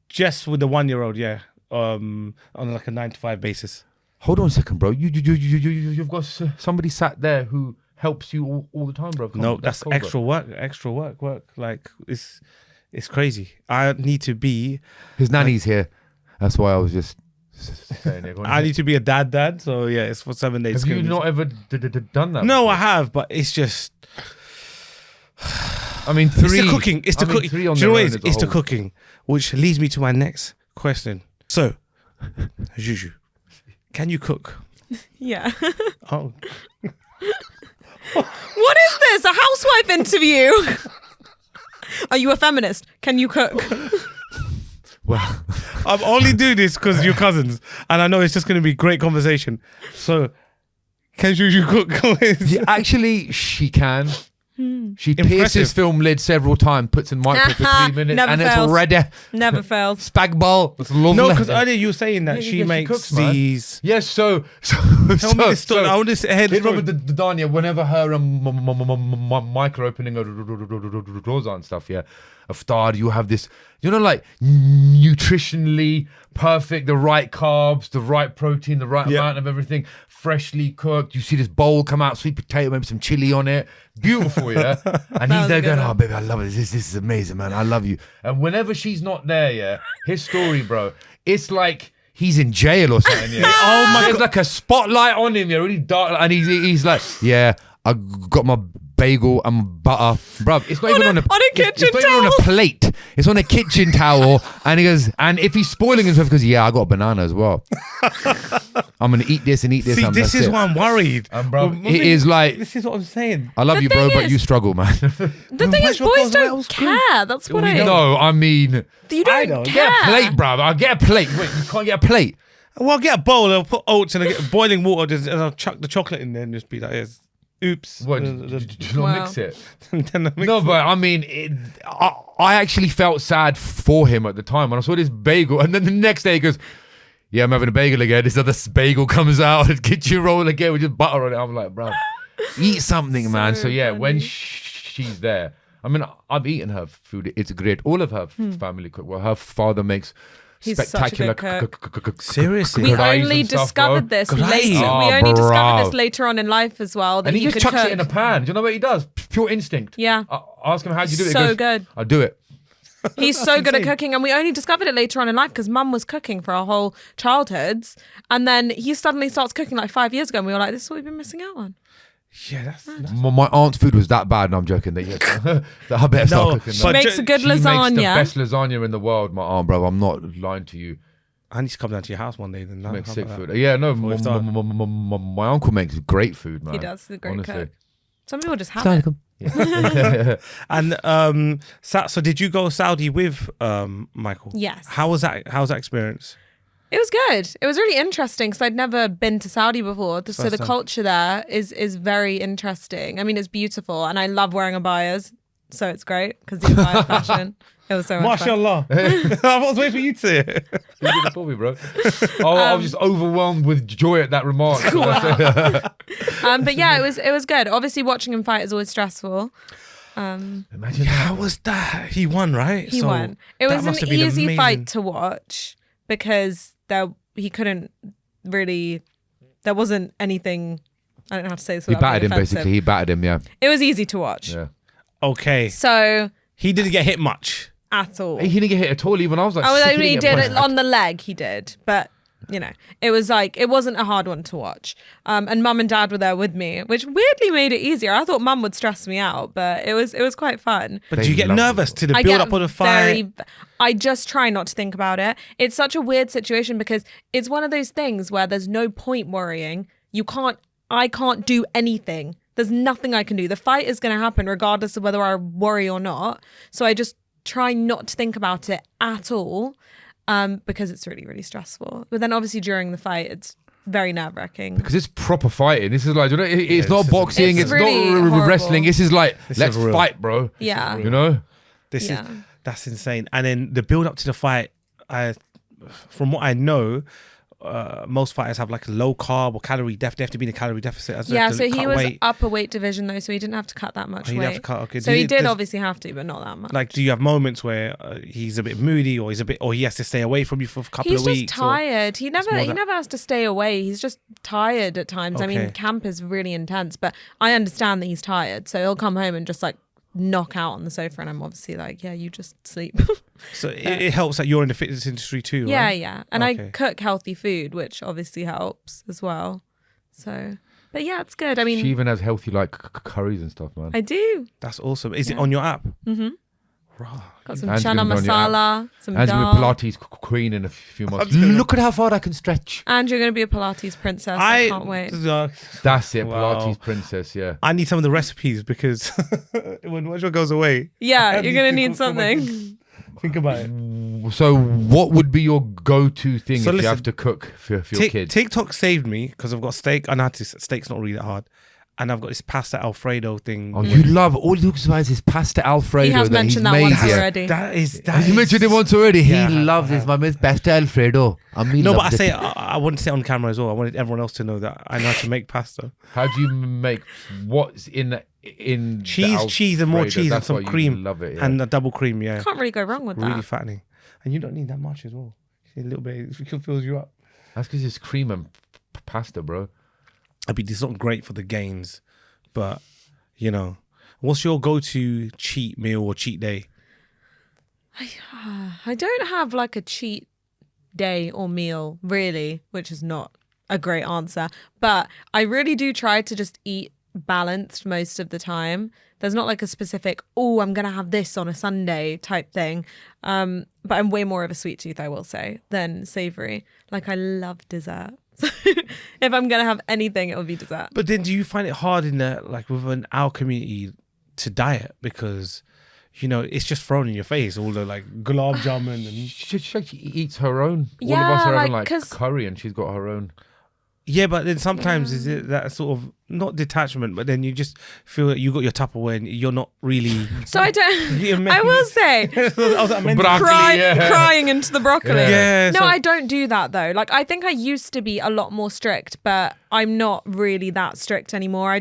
Just with the 1-year-old, yeah. On like a 9-to-5 basis. Hold on a second, bro. You've got somebody sat there who helps you all the time, bro. Come No, on, that's cold, bro. extra work. Like, It's crazy. I need to be. His nanny's here. That's why I was just saying it. I need to be a dad. So yeah, it's for 7 days. Have you not ever done that? No, before? I have, but it's just. I mean, three. It's the cooking. It's the cooking. Three Do on you know their what own it is? is a It's the whole- cooking, which leads me to my next question. So, Juju, can you cook? Yeah. Oh, What is this? A housewife interview? Are you a feminist? Can you cook? Well, I'm only doing this because you're cousins, and I know it's just going to be great conversation. So, can Juju cook? yeah, actually, she can. She pierces Impressive. film lid several times, puts in micro for 3 minutes, Never and fails. it's ready. Never fails. Spag bowl. It's lovely. No, because earlier you were saying that Yeah, she yeah, she makes cooks, man. these. Yes, so Tell me this story. I want to hear in Robert Dania, whenever her micro opening doors and stuff, yeah, iftar, you have this, you know, like nutritionally perfect, the right carbs, the right protein, the right amount of everything, freshly cooked. You see this bowl come out, sweet potato, maybe some chili on it, beautiful, yeah. And he's was there a good going, one. "Oh, baby, I love it. This is amazing, man. I love you." And whenever she's not there, yeah, his story, bro, it's like he's in jail or something. Yeah. Oh my There's like a spotlight on him, yeah, really dark, and he's like, "Yeah, I got my bagel and butter, bruv. It's not even on a kitchen it's not even on a towel. plate. It's on a kitchen towel." And he goes, and if he's spoiling himself, because yeah, I got a banana as well. I'm gonna eat this and eat this. See, and this that's is it. why I'm worried. Bro, it is like, This is what I'm saying. I love The you, bro, thing but is- you struggle, man. The thing is, Where's your boys girls' don't Wales care. That's what We I. don't. No, I mean, You I don't don't. care. get a plate, bruv. I'll get a plate. Wait, you can't get a plate. Well, I'll get a bowl. I'll put oats and I get boiling water, and I'll chuck the chocolate in there and just be like, yes. Oops. What? Did you not Wow. mix it? And then I mix No, it. but I mean, I actually felt sad for him at the time when I saw this bagel, and then the next day he goes, "Yeah, I'm having a bagel again." This other bagel comes out, and kitchen roll again with just butter on it. I'm like, bro, eat something, man. So yeah, when funny. she's there, I mean, I've eaten her food. It's great. All of her family cook well. Her father makes He's such a spectacular good cook. Seriously? We grays only and stuff, discovered bro. this Grays. later. Oh, we only discovered bro. this later on in life as well. That And he just could chucks cook. it in a pan. Do you know what he does? Pure instinct. Yeah. I ask him, how do you do it? He So goes, good. I do it. He's so good at insane. cooking, and we only discovered it later on in life because Mum was cooking for our whole childhoods, and then he suddenly starts cooking like 5 years ago, and we were like, "This is what we've been missing out on." Yeah, that's My aunt's food was that bad. No, I'm joking. That I better start No, cooking. but man. Makes a good She makes the lasagna. best lasagna in the world, my aunt, bro. I'm not lying to you. I need to come down to your house one day. Then She makes How sick about food. that? Yeah, no, we've done. my uncle makes great food, man. He does. He's a great honestly. cook. Some people just have it. And so did you go Saudi with Michael? Yes. How was that? How was that experience? It was good. It was really interesting because I'd never been to Saudi before. So the First time. culture there is very interesting. I mean, it's beautiful, and I love wearing abayas, so it's great because the abaya fashion. It was so much fun. Mashallah. I was waiting for you to say it. You did it for me, bro. Oh, I was just overwhelmed with joy at that remark. But yeah, it was good. Obviously, watching him fight is always stressful. Imagine How that. was that? He won, right? He So won. It that was must an have been easy amazing. fight to watch because he couldn't really. There wasn't anything. I don't know how to say this. He without battered being him, offensive. basically. He battered him, yeah. It was easy to watch. Yeah. Okay. So He didn't get hit much. at all. He didn't get hit at all, even. I was like, I sick, mean, he didn't did get it on the leg. He did, but you know, it was like it wasn't a hard one to watch. And Mum and Dad were there with me, which weirdly made it easier. I thought Mum would stress me out, but it was quite fun. But They do you get love nervous it. to the I build get up of the fight? I just try not to think about it. It's such a weird situation because it's one of those things where there's no point worrying. I can't do anything. There's nothing I can do. The fight is going to happen regardless of whether I worry or not. So I just try not to think about it at all because it's really, really stressful. But then obviously during the fight, it's very nerve-wracking. Because it's proper fighting. This is like, you know, it's this not is- boxing. It's It's, really not horrible. wrestling. This is like, This let's is real. fight, bro. Yeah. You know? This Yeah. is that's insane. And then the build up to the fight, from what I know, most fighters have like a low carb or calorie deficit. They have to be in a calorie deficit. As Yeah, to so he cut was weight. upper weight division though, so he didn't have to cut that much He didn't weight. have to cut. Okay. So he did does- obviously have to, but not that much. Like, do you have moments where he's a bit moody, or he has to stay away from you for a couple He's of just weeks? tired. He more that- never has to stay away. He's just tired at times. I mean, Okay. camp is really intense, but I understand that he's tired. So he'll come home and just like knock out on the sofa, and I'm obviously like, yeah, you just sleep. So it helps that you're in the fitness industry too, Yeah, right? yeah. And I Okay. cook healthy food, which obviously helps as well. So, but yeah, it's good. I mean, She even has healthy like curries and stuff, man. I do. That's awesome. Is it on your app? Mm-hmm. Right. Got some Anne's chana gonna be on your masala, some Anne's gonna dal. be Pilates queen in a few months. gonna- Look at how far I can stretch. And you're going to be a Pilates princess. I can't wait. That's it, Wow. Pilates princess. Yeah. I need some of the recipes because when Mojo goes away, Yeah, I you're going to to need cook for my something. kids. Think about it. So, what would be your go-to thing So if you listen, have to cook for your kids? TikTok saved me because I've got steak. I know steak's not really that hard. And I've got this pasta Alfredo thing. Oh, you love all you guys is pasta Alfredo He has that he's mentioned that made once here. already. That is. You mentioned it once already. Yeah, He loves his mum's pasta Alfredo. No, but I say I wouldn't say it on camera as well. I wanted everyone else to know that I know how to make pasta. How do you make what's in Cheese and more Alfredo? cheese and That's some why you cream love it, yeah. and a double cream. Yeah, Can't really go wrong with really that. fattening, and you don't need that much as well. A little bit it fills you up. That's because it's cream and pasta, bro. I mean, it's not great for the gains, but you know, what's your go-to cheat meal or cheat day? I don't have like a cheat day or meal, really, which is not a great answer. But I really do try to just eat balanced most of the time. There's not like a specific, oh, I'm going to have this on a Sunday type thing. But I'm way more of a sweet tooth, I will say, than savory. Like, I love dessert. So if I'm going to have anything, it will be dessert. But then, do you find it hard in within our community to diet because, you know, it's just thrown in your face all the like gulab jamun and She eats her own. All of Yeah, us are like, having like 'cause- curry, and she's got her own. yeah, but then sometimes is it that sort of not detachment, but then you just feel that you got your Tupperware and you're not really. So I don't, You're I will say, I was like, Broccoli, yeah. crying into the broccoli. Yeah, No, so- I don't do that though. Like, I think I used to be a lot more strict, but I'm not really that strict anymore.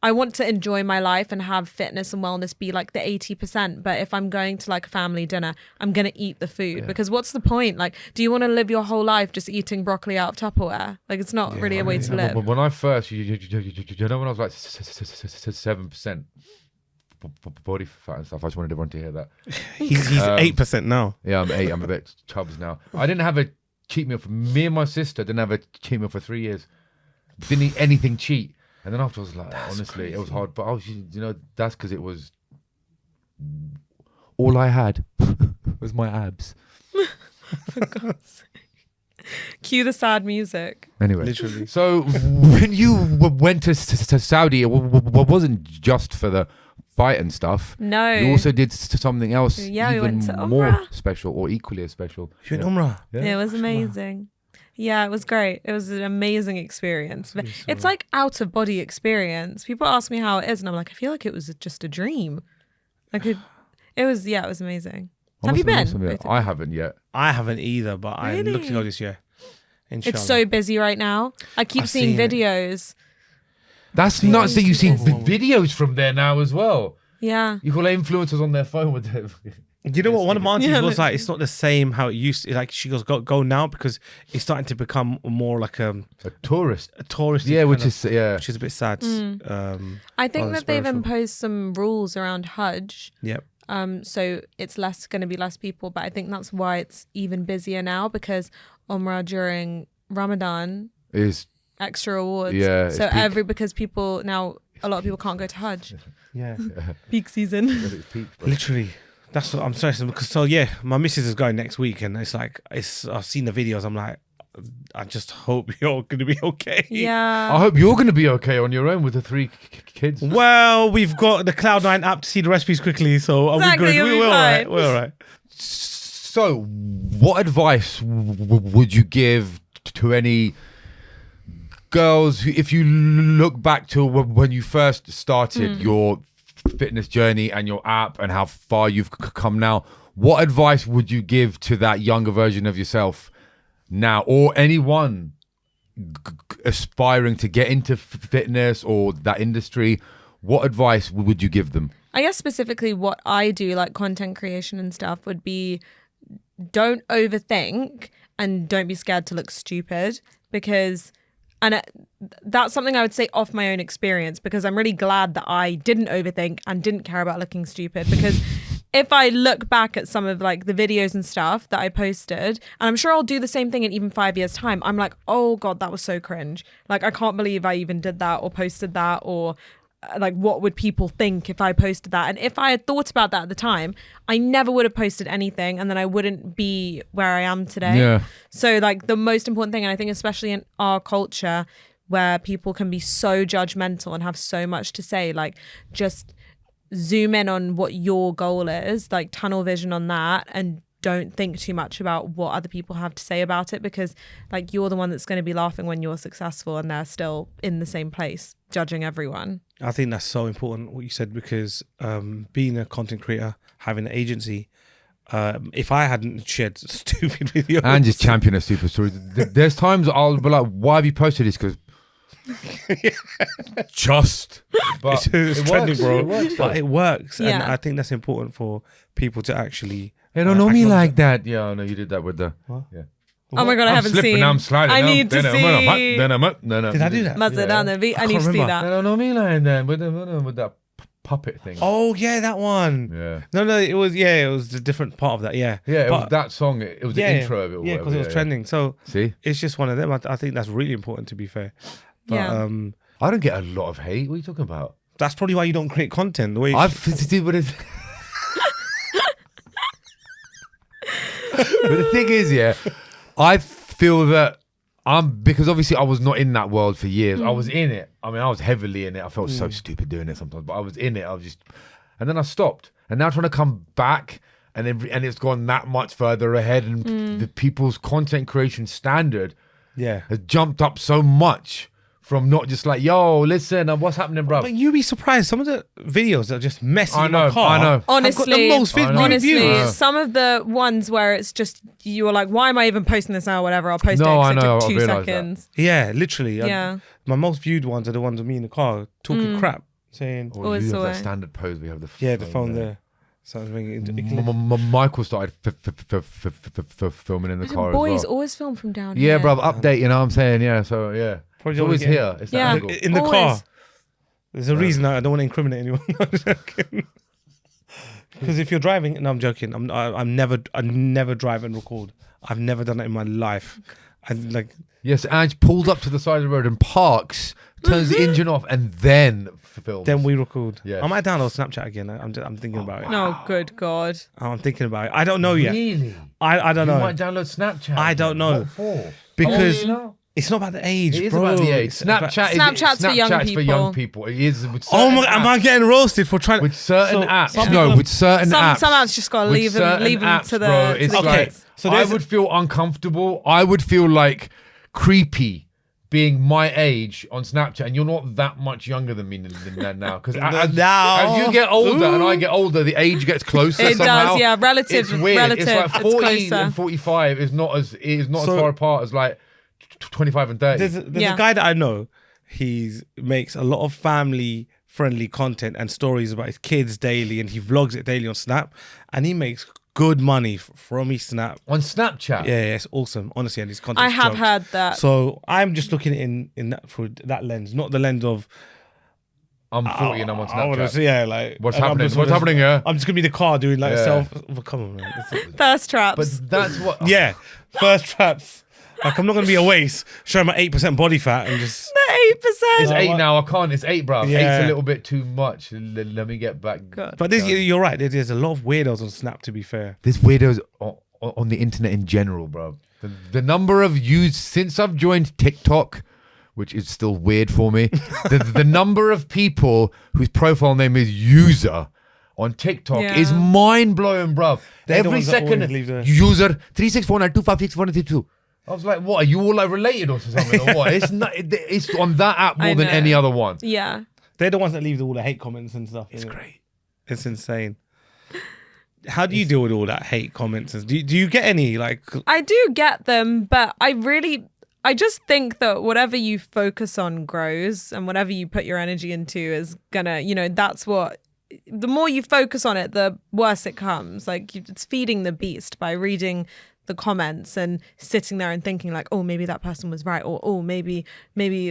I want to enjoy my life and have fitness and wellness be like the 80%. But if I'm going to like a family dinner, I'm going to eat the food because what's the point? Like, do you want to live your whole life just eating broccoli out of Tupperware? Like, it's not really a way to live. When I first, you know, when I was like 7% body fat and stuff, I just wanted everyone to hear that. He's 8% now. Yeah, I'm 8. I'm a bit chubs now. I didn't have a cheat meal for me and my sister. Didn't have a cheat meal for 3 years. Didn't eat anything cheat. And then after I was like, honestly, it was hard. But I was, you know, that's because it was all I had was my abs. For God's sake. Cue the sad music. Anyway, Literally. so when you went to Saudi, it wasn't just for the fight and stuff. No. You also did something else Yeah, we even went to more Umrah. special or equally as special. You're in Umrah. Yeah. It was amazing. Yeah, it was great. It was an amazing experience. But it's like out of body experience. People ask me how it is, and I'm like, I feel like it was just a dream. It was amazing. Have you been? Both of I you? haven't yet. I haven't either, but I'm Really? looking to go this year. Inshallah. It's so busy right now. I keep I've seeing seen it. videos. That's nuts that you see videos from there now as well. Yeah. You call influencers on their phone with them. You know what? One of my aunties Yeah, was like, it's not the same how it used to. Like she goes, go now because it's starting to become more like a tourist. tourist. Yeah, which is which is a bit sad. I think that they've spiritual. imposed some rules around Hajj. Yep. So it's going to be less people, but I think that's why it's even busier now because Umrah during Ramadan, Is extra awards. Yeah, So it's peak. because people now, a lot of people can't go to Hajj. Yeah. Peak season. it's peak, bro. Literally. That's what I'm sorry because my missus is going next week and it's like I've seen the videos. I'm like, I just hope you're gonna be okay. Yeah. I hope you're going to be okay on your own with the 3 kids. Well, we've got the Cloud9 app to see the recipes quickly, so Exactly, are we you'll good? be We're all right. fine. We're all right. So, what advice would you give to any girls who, if you look back to when you first started your fitness journey and your app and how far you've come now, what advice would you give to that younger version of yourself now, or anyone aspiring to get into fitness or that industry? What advice would you give them? I guess specifically what I do, like content creation and stuff, would be don't overthink and don't be scared to look stupid because And that's something I would say off my own experience, because I'm really glad that I didn't overthink and didn't care about looking stupid. Because if I look back at some of like the videos and stuff that I posted, and I'm sure I'll do the same thing in even 5 years' time, I'm like, oh God, that was so cringe. Like, I can't believe I even did that or posted that, or like, what would people think if I posted that? And if I had thought about that at the time, I never would have posted anything, and then I wouldn't be where I am today. Yeah. So like the most important thing, and I think especially in our culture where people can be so judgmental and have so much to say, like, just zoom in on what your goal is, like tunnel vision on that, and don't think too much about what other people have to say about it, because like you're the one that's going to be laughing when you're successful and they're still in the same place judging everyone. I think that's so important what you said, because being a content creator, having an agency, if I hadn't shared stupid videos And just champion a super story. There's times I'll be like, why have you posted this? Because just. But it's it trending, works. bro. It works, But it works, and Yeah. I think that's important for people to actually. They don't know me acknowledge like that. Yeah, I know you did that with the. What? Yeah. Oh my God, I I'm haven't slipping, seen. I'm sliding. I need to see. Did I do that? Mazda down the beat. I I need to can't see remember. They that. don't know me like that with that puppet thing. Oh yeah, that one. Yeah. No, it was a different part of that. Yeah, Yeah, it was But- that song. It was yeah, the intro of it. Or Yeah, because whatever, it was trending. So See? it's just one of them. I think that's really important, to be fair. But Yeah. I don't get a lot of hate. What are you talking about? that's probably why you don't create content. The way I've but the thing is, yeah, I feel that because obviously I was not in that world for years. I was in it. I mean, I was heavily in it. I felt so stupid doing it sometimes, but I was in it. And then I stopped. And now trying to come back, and it's gone that much further ahead, and the people's content creation standard yeah. has jumped up so much. From not just like, yo, listen, what's happening, bro? But you'd be surprised. Some of the videos that are just messy in my car. I know. have got Honestly, the most honestly, views. some of the ones where it's just you were like, why am I even posting this now? Whatever, I'll post it. No, 'cause I it know, took I 2 realised that. seconds. Yeah, literally. Yeah. My most viewed ones are the ones of me in the car talking crap, saying, Or Always you have the that way. standard pose. We have the yeah, the phone there. So I was ringing into Michael started filming in the car Boys as well. always film from down Yeah, here. bro, update. You know what I'm saying? Yeah, so yeah, Probably it's always don't wanna here. It's Yeah. that angle. in the Always. car. There's a reason I don't want to incriminate anyone. I'm joking. Because if you're driving, no, I'm joking. I never drive and record. I've never done it in my life. And like, Yes, Ange pulls up to the side of the road and parks, turns the engine off, and then films. then we record. Yes. I might download Snapchat again. I'm thinking about it. No, good God. I'm thinking about it. I don't know yet. Really? I don't You know. might download Snapchat. I don't know. What for? Because you know? it's not about the age, It is bro. about the age. It's about- Snapchat's for young people. It is with Oh certain my! Am I apps. getting roasted for trying? With certain So, apps. some No, people- with certain apps. Some apps just gotta With leave them certain apps, to the. bro, to it's the Okay, kids. so I there's- would feel uncomfortable. I would feel like creepy being my age on Snapchat, and you're not that much younger than me than that now. Because Now. as you get older and I get older, the age gets closer. It somehow. does, yeah. Relative, It's weird. relative. It's like 40 closer. and 45 is not as So- far apart as like 25 and 30. There's Yeah. a guy that I know. He makes a lot of family friendly content and stories about his kids daily, and he vlogs it daily on Snap, and he makes good money from his Snap. On Snapchat. Yeah, it's awesome, honestly, and his content. I have heard that. So I'm just looking in that through that lens, not the lens of I'm 40 and I'm on I wanna Snapchat. see, yeah, like What's and I'm happening? just What's wanna- happening here? I'm just gonna be the car doing like Yeah. self. Well, come on, man. Thirst traps. But that's what. Yeah, first traps. Like I'm not gonna be a waste showing my 8% body fat and just. the 8%. It's 8 now. I can't. It's 8, bro. Yeah. 8's a little bit too much. Let me get back. God. But you're right. There's a lot of weirdos on Snap. To be fair, There's weirdos on the internet in general, bro. The number of views since I've joined TikTok, which is still weird for me. the number of people whose profile name is user on TikTok Yeah. is mind blowing, bro. They're the Every ones that second, always leave the- user 364925642. I was like, what? Are you all like related or something or what? It's not. It's on that app more I than know. any other one. Yeah. they're the ones that leave all the hate comments and stuff. It's innit? great. It's insane. How do you deal with all that hate comments? Do you get any like? I do get them, but I just think that whatever you focus on grows, and whatever you put your energy into is gonna, that's what, the more you focus on it, the worse it comes. Like it's feeding the beast by reading the comments and sitting there and thinking like, oh, maybe that person was right, or oh, maybe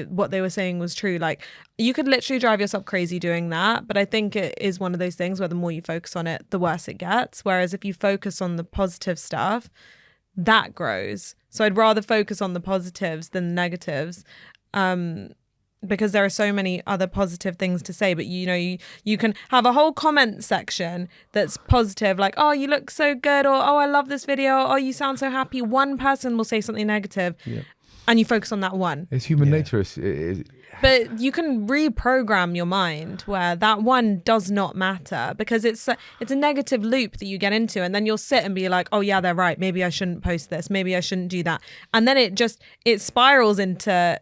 what they were saying was true. Like, you could literally drive yourself crazy doing that. But I think it is one of those things where the more you focus on it, the worse it gets. Whereas if you focus on the positive stuff, that grows. So I'd rather focus on the positives than the negatives. Because there are so many other positive things to say, but you can have a whole comment section that's positive, like, oh, you look so good, or oh, I love this video, oh, you sound so happy. One person will say something negative, and you focus on that one. It's human nature. But you can reprogram your mind where that one does not matter, because it's a negative loop that you get into, and then you'll sit and be like, oh yeah, they're right, maybe I shouldn't post this, maybe I shouldn't do that, and then it spirals into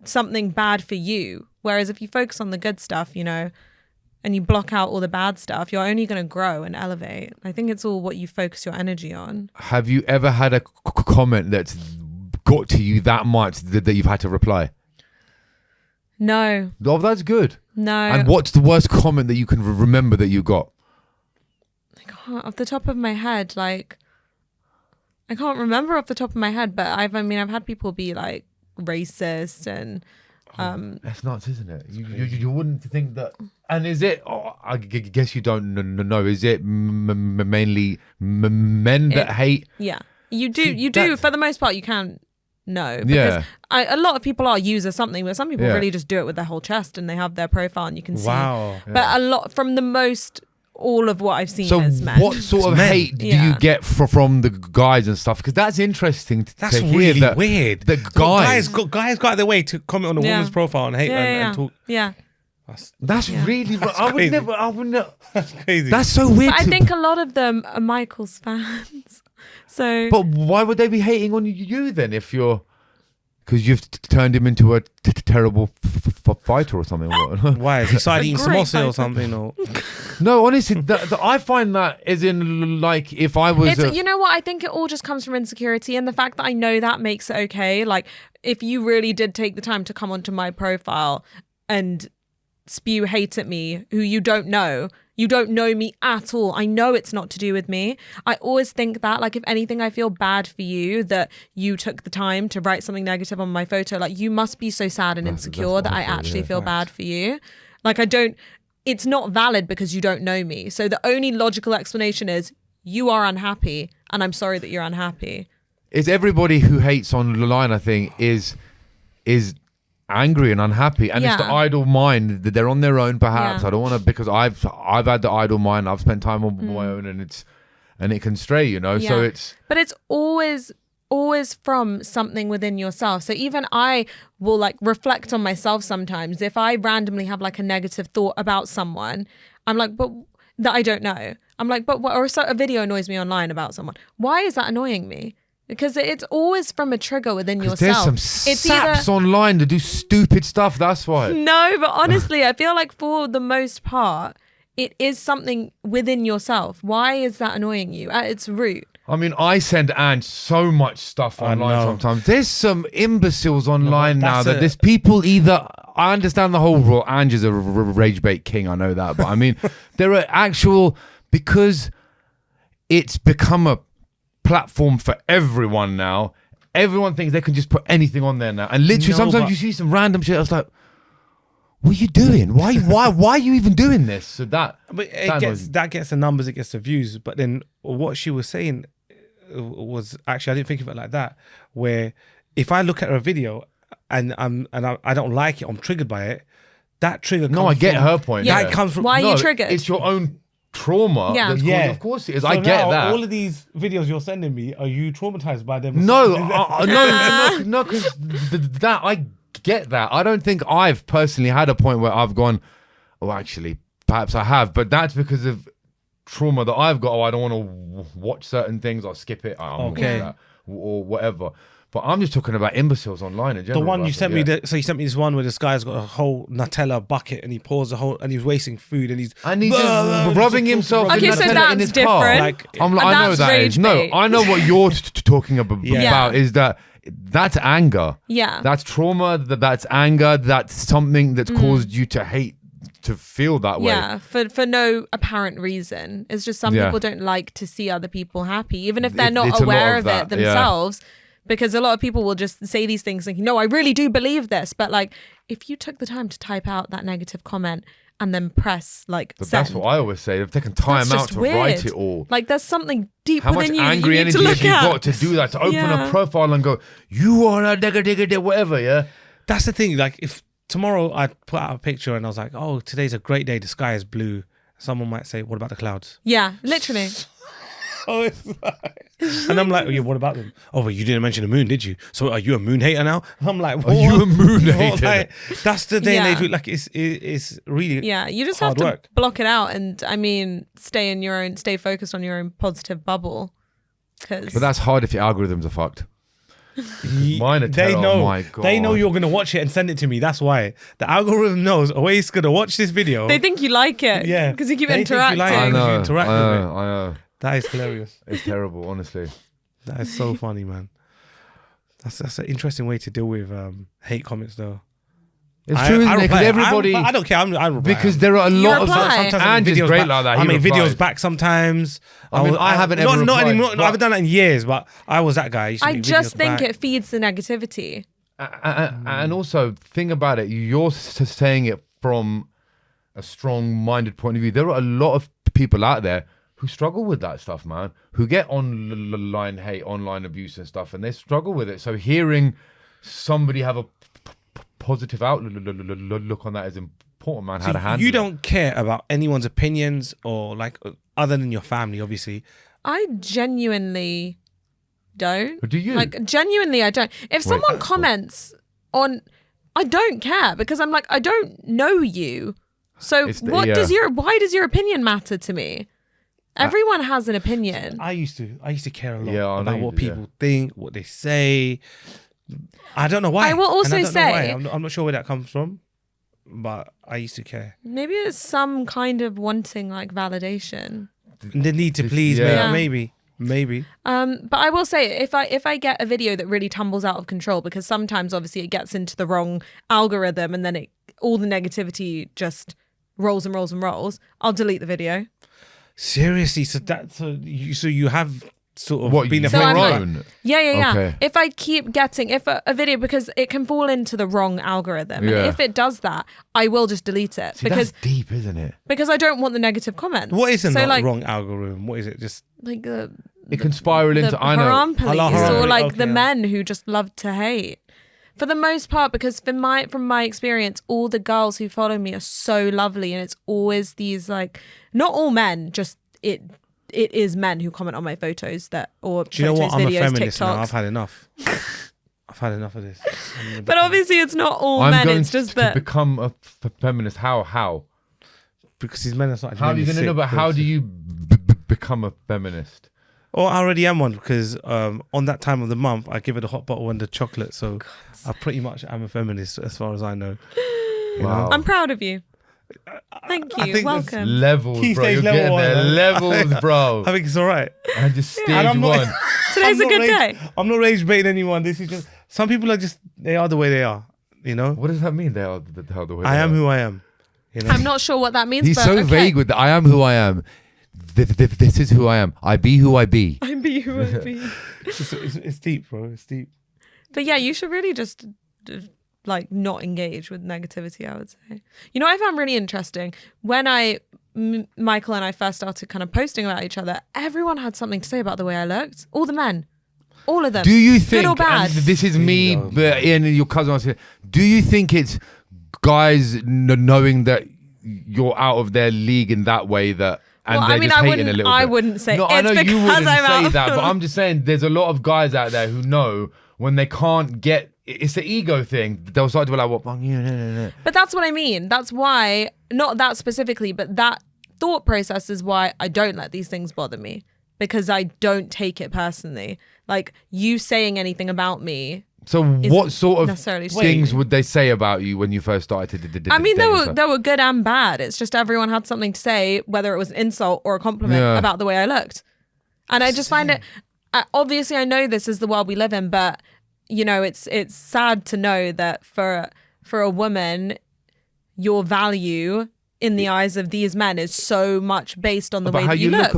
something bad for you. Whereas if you focus on the good stuff, and you block out all the bad stuff, you're only going to grow and elevate. I think it's all what you focus your energy on. Have you ever had a comment that's got to you that much that you've had to reply? No. Oh, that's good. No. And what's the worst comment that you can remember that you got? I can't, off the top of my head, like, I can't remember off the top of my head, but I've had people be like racist and that's nuts, isn't it? You wouldn't think that. And is it, I guess you don't know, is it mainly men that hate? Yeah, you do for the most part. You can know, because a lot of people are use of something, but some people really just do it with their whole chest, and they have their profile and you can see. But a lot from the most, all of what I've seen is men. What sort of hate do you get from the guys and stuff? Because that's interesting. That's to really hear weird. The guys go out of their way to comment on a woman's profile and hate and talk. Yeah. That's really. That's I crazy. would never. That's crazy. That's so weird. But I think a lot of them are Michael's fans. So. But why would they be hating on you then if you're? Because you've turned him into a terrible fighter or something. Why? Is he started eating samosa or something? Or no, honestly, I find that as in, like, if I was... you know what? I think it all just comes from insecurity, and the fact that I know that makes it okay. Like, if you really did take the time to come onto my profile and spew hate at me, who you don't know me at all. I know it's not to do with me. I always think that, like, if anything, I feel bad for you that you took the time to write something negative on my photo. Like, you must be so sad and insecure that I actually feel bad for you. Like, it's not valid because you don't know me. So the only logical explanation is you are unhappy, and I'm sorry that you're unhappy. It's everybody who hates online, I think, is angry and unhappy, and it's the idle mind that they're on their own. Perhaps I don't want to, because I've had the idle mind. I've spent time on my own, and it can stray, So it's. But it's always from something within yourself. So even I will, like, reflect on myself sometimes. If I randomly have, like, a negative thought about someone, I'm like, but that I don't know. I'm like, but what? Or a video annoys me online about someone. Why is that annoying me? Because it's always from a trigger within yourself. There's some saps online to do stupid stuff, that's why. No, but honestly, I feel like for the most part, it is something within yourself. Why is that annoying you at its root? I mean, I send Anj so much stuff online sometimes. There's some imbeciles online now that there's people either... I understand the whole rule. Anj is a rage bait king, I know that. But I mean, there are actual... Because it's become a platform for everyone now. Everyone thinks they can just put anything on there now, and literally sometimes you see some random shit. I was like, "What are you doing? Why are you even doing this?" So that gets the numbers, it gets the views. But then what she was saying was actually, I didn't think of it like that. Where if I look at her video and I don't like it, I'm triggered by it. That trigger. No, I get her point. Yeah. That comes from. Why are you triggered? It's your own trauma. Yeah. Of course it is. So I get now, that. All of these videos you're sending me, are you traumatized by them? No, because that I get that. I don't think I've personally had a point where I've gone, oh, actually, perhaps I have, but that's because of trauma that I've got. Oh, I don't want to watch certain things. I'll skip it. That, or whatever. But I'm just talking about imbeciles online in general. The one you sent me, so you sent me this one where this guy's got a whole Nutella bucket and he pours the whole, and he's wasting food and he's rubbing himself in Nutella in his car. Like, I know that is. No, I know what you're talking about is that that's anger. Yeah. That's trauma, that's anger, that's something that's caused you to hate to feel that way. Yeah, for no apparent reason. It's just some people don't like to see other people happy, even if they're not it's a lot aware of of that, it themselves. Because a lot of people will just say these things thinking, no, I really do believe this. But like, if you took the time to type out that negative comment and then press like But send, that's what I always say. They've taken time that's out just to weird. write it all. Like there's something deep How much within you angry you need to energy look have you at. got to do that? To open a profile and go, you are a digga, whatever, yeah? That's the thing. Like, if tomorrow I put out a picture and I was like, oh, today's a great day, the sky is blue, someone might say, what about the clouds? Yeah, literally. Oh, it's like, and I'm like, oh, yeah, what about them? Oh, but you didn't mention the moon, did you? So are you a moon hater now? And I'm like, what? Are you a moon What? hater? Like, that's the day and Yeah. age. Like, it's really Yeah, you just hard have to work. block it out and I mean, stay focused on your own positive bubble. But that's hard if your algorithms are fucked. Mine are They terrible. know. Oh my God. They know you're gonna watch it and send it to me. That's why the algorithm knows. Always gonna watch this video. they think you like it. Yeah, Because you keep they think you interacting. like it. I because you know, interact with it. I know. That is hilarious. It's terrible, honestly. That is so funny, man. That's an interesting way to deal with hate comments, though. It's true, isn't it? Because reply. everybody... I don't care. I reply. Because there are a lot of... reply. Sometimes I Ange make is videos great back. like that. I He make replies. videos back sometimes. I mean, I haven't ever not replied, anymore. but- I haven't done that in years, but I was that guy. I just think it feeds the negativity. And also, think about it. You're saying it from a strong-minded point of view. There are a lot of people out there who struggle with that stuff, man. Who get online hate, online abuse and stuff, and they struggle with it. So hearing somebody have a positive outlook on that is important, man. How to handle you it. don't care about anyone's opinions or like other than your family, obviously. I genuinely don't. But do you? Like, genuinely, I don't. If someone comments on, I don't care because I'm like, I don't know you. So why does your opinion matter to me? Everyone has an opinion. I used to care a lot Yeah, I know about you what do, people think, what they say. I don't know why. I will also And I don't know why. say- I'm not sure where that comes from, but I used to care. Maybe it's some kind of wanting like validation. The need to please, Yeah. maybe. But I will say, if I get a video that really tumbles out of control, because sometimes obviously it gets into the wrong algorithm and then all the negativity just rolls and rolls and rolls, I'll delete the video. Seriously, so you have sort of been your So I'm like- own? Yeah. Okay. If I keep getting a video, because it can fall into the wrong algorithm, Yeah. and if it does that, I will just delete it See, because that's deep, isn't it? I don't want the negative comments. What is in so the like, wrong algorithm? What is it? Just like It can spiral the into, I know. haram police haram. or like Okay, the yeah. men who just love to hate. For the most part, because from my experience, all the girls who follow me are so lovely, and it's always these like, not all men, just it is men who comment on my photos or do you know photos, what? I'm videos, a feminist TikToks. now. I've had enough. I've had enough of this. But obviously, it's not all I'm men. going It's just to that. become a feminist. How? because these men are starting. How are you going to know? But how do you become a feminist? Oh, I already am one because on that time of the month, I give it a hot bottle and the chocolate. So I pretty much am a feminist as far as I know. You Wow. know? I'm proud of you. Thank I you. think Welcome. Levels, Key bro. stage You're level getting one, there. man. Levels, bro. I think it's all right. And just stage And I'm not- one. Today's a I'm not good rage- day. I'm not rage baiting anyone. This is just some people are just they are the way they are. You know, What does that mean? They are the way I they am are? who I am. You know, I'm not sure what that means. He's but so okay. vague with the I am who I am. This is who I am. I be who I be. I'm be who I be. it's deep, bro. It's deep. But yeah, you should really just like not engage with negativity, I would say. You know what I found really interesting? When Michael and I first started kind of posting about each other, everyone had something to say about the way I looked. All the men. All of them. Do you Good think, or bad? and this is me, Ian and your cousin, was here, do you think it's guys knowing that you're out of their league in that way that, and Well, they're I mean, just I hating a little bit? wouldn't say No, I it's know you because wouldn't I'm say out of that, but them. I'm just saying there's a lot of guys out there who know when they can't get, it's the ego thing. They'll start to be like, what? No. But that's what I mean. That's why, not that specifically, but that thought process is why I don't let these things bother me, because I don't take it personally. Like, you saying anything about me. So what sort of necessarily things true. would they say about you when you first started to I mean, dating there were good and bad. It's just everyone had something to say, whether it was an insult or a compliment Yeah. about the way I looked. And I just find it, obviously I know this is the world we live in, but you know, it's sad to know that for a woman, your value in the eyes of these men is so much based on the way how that you look.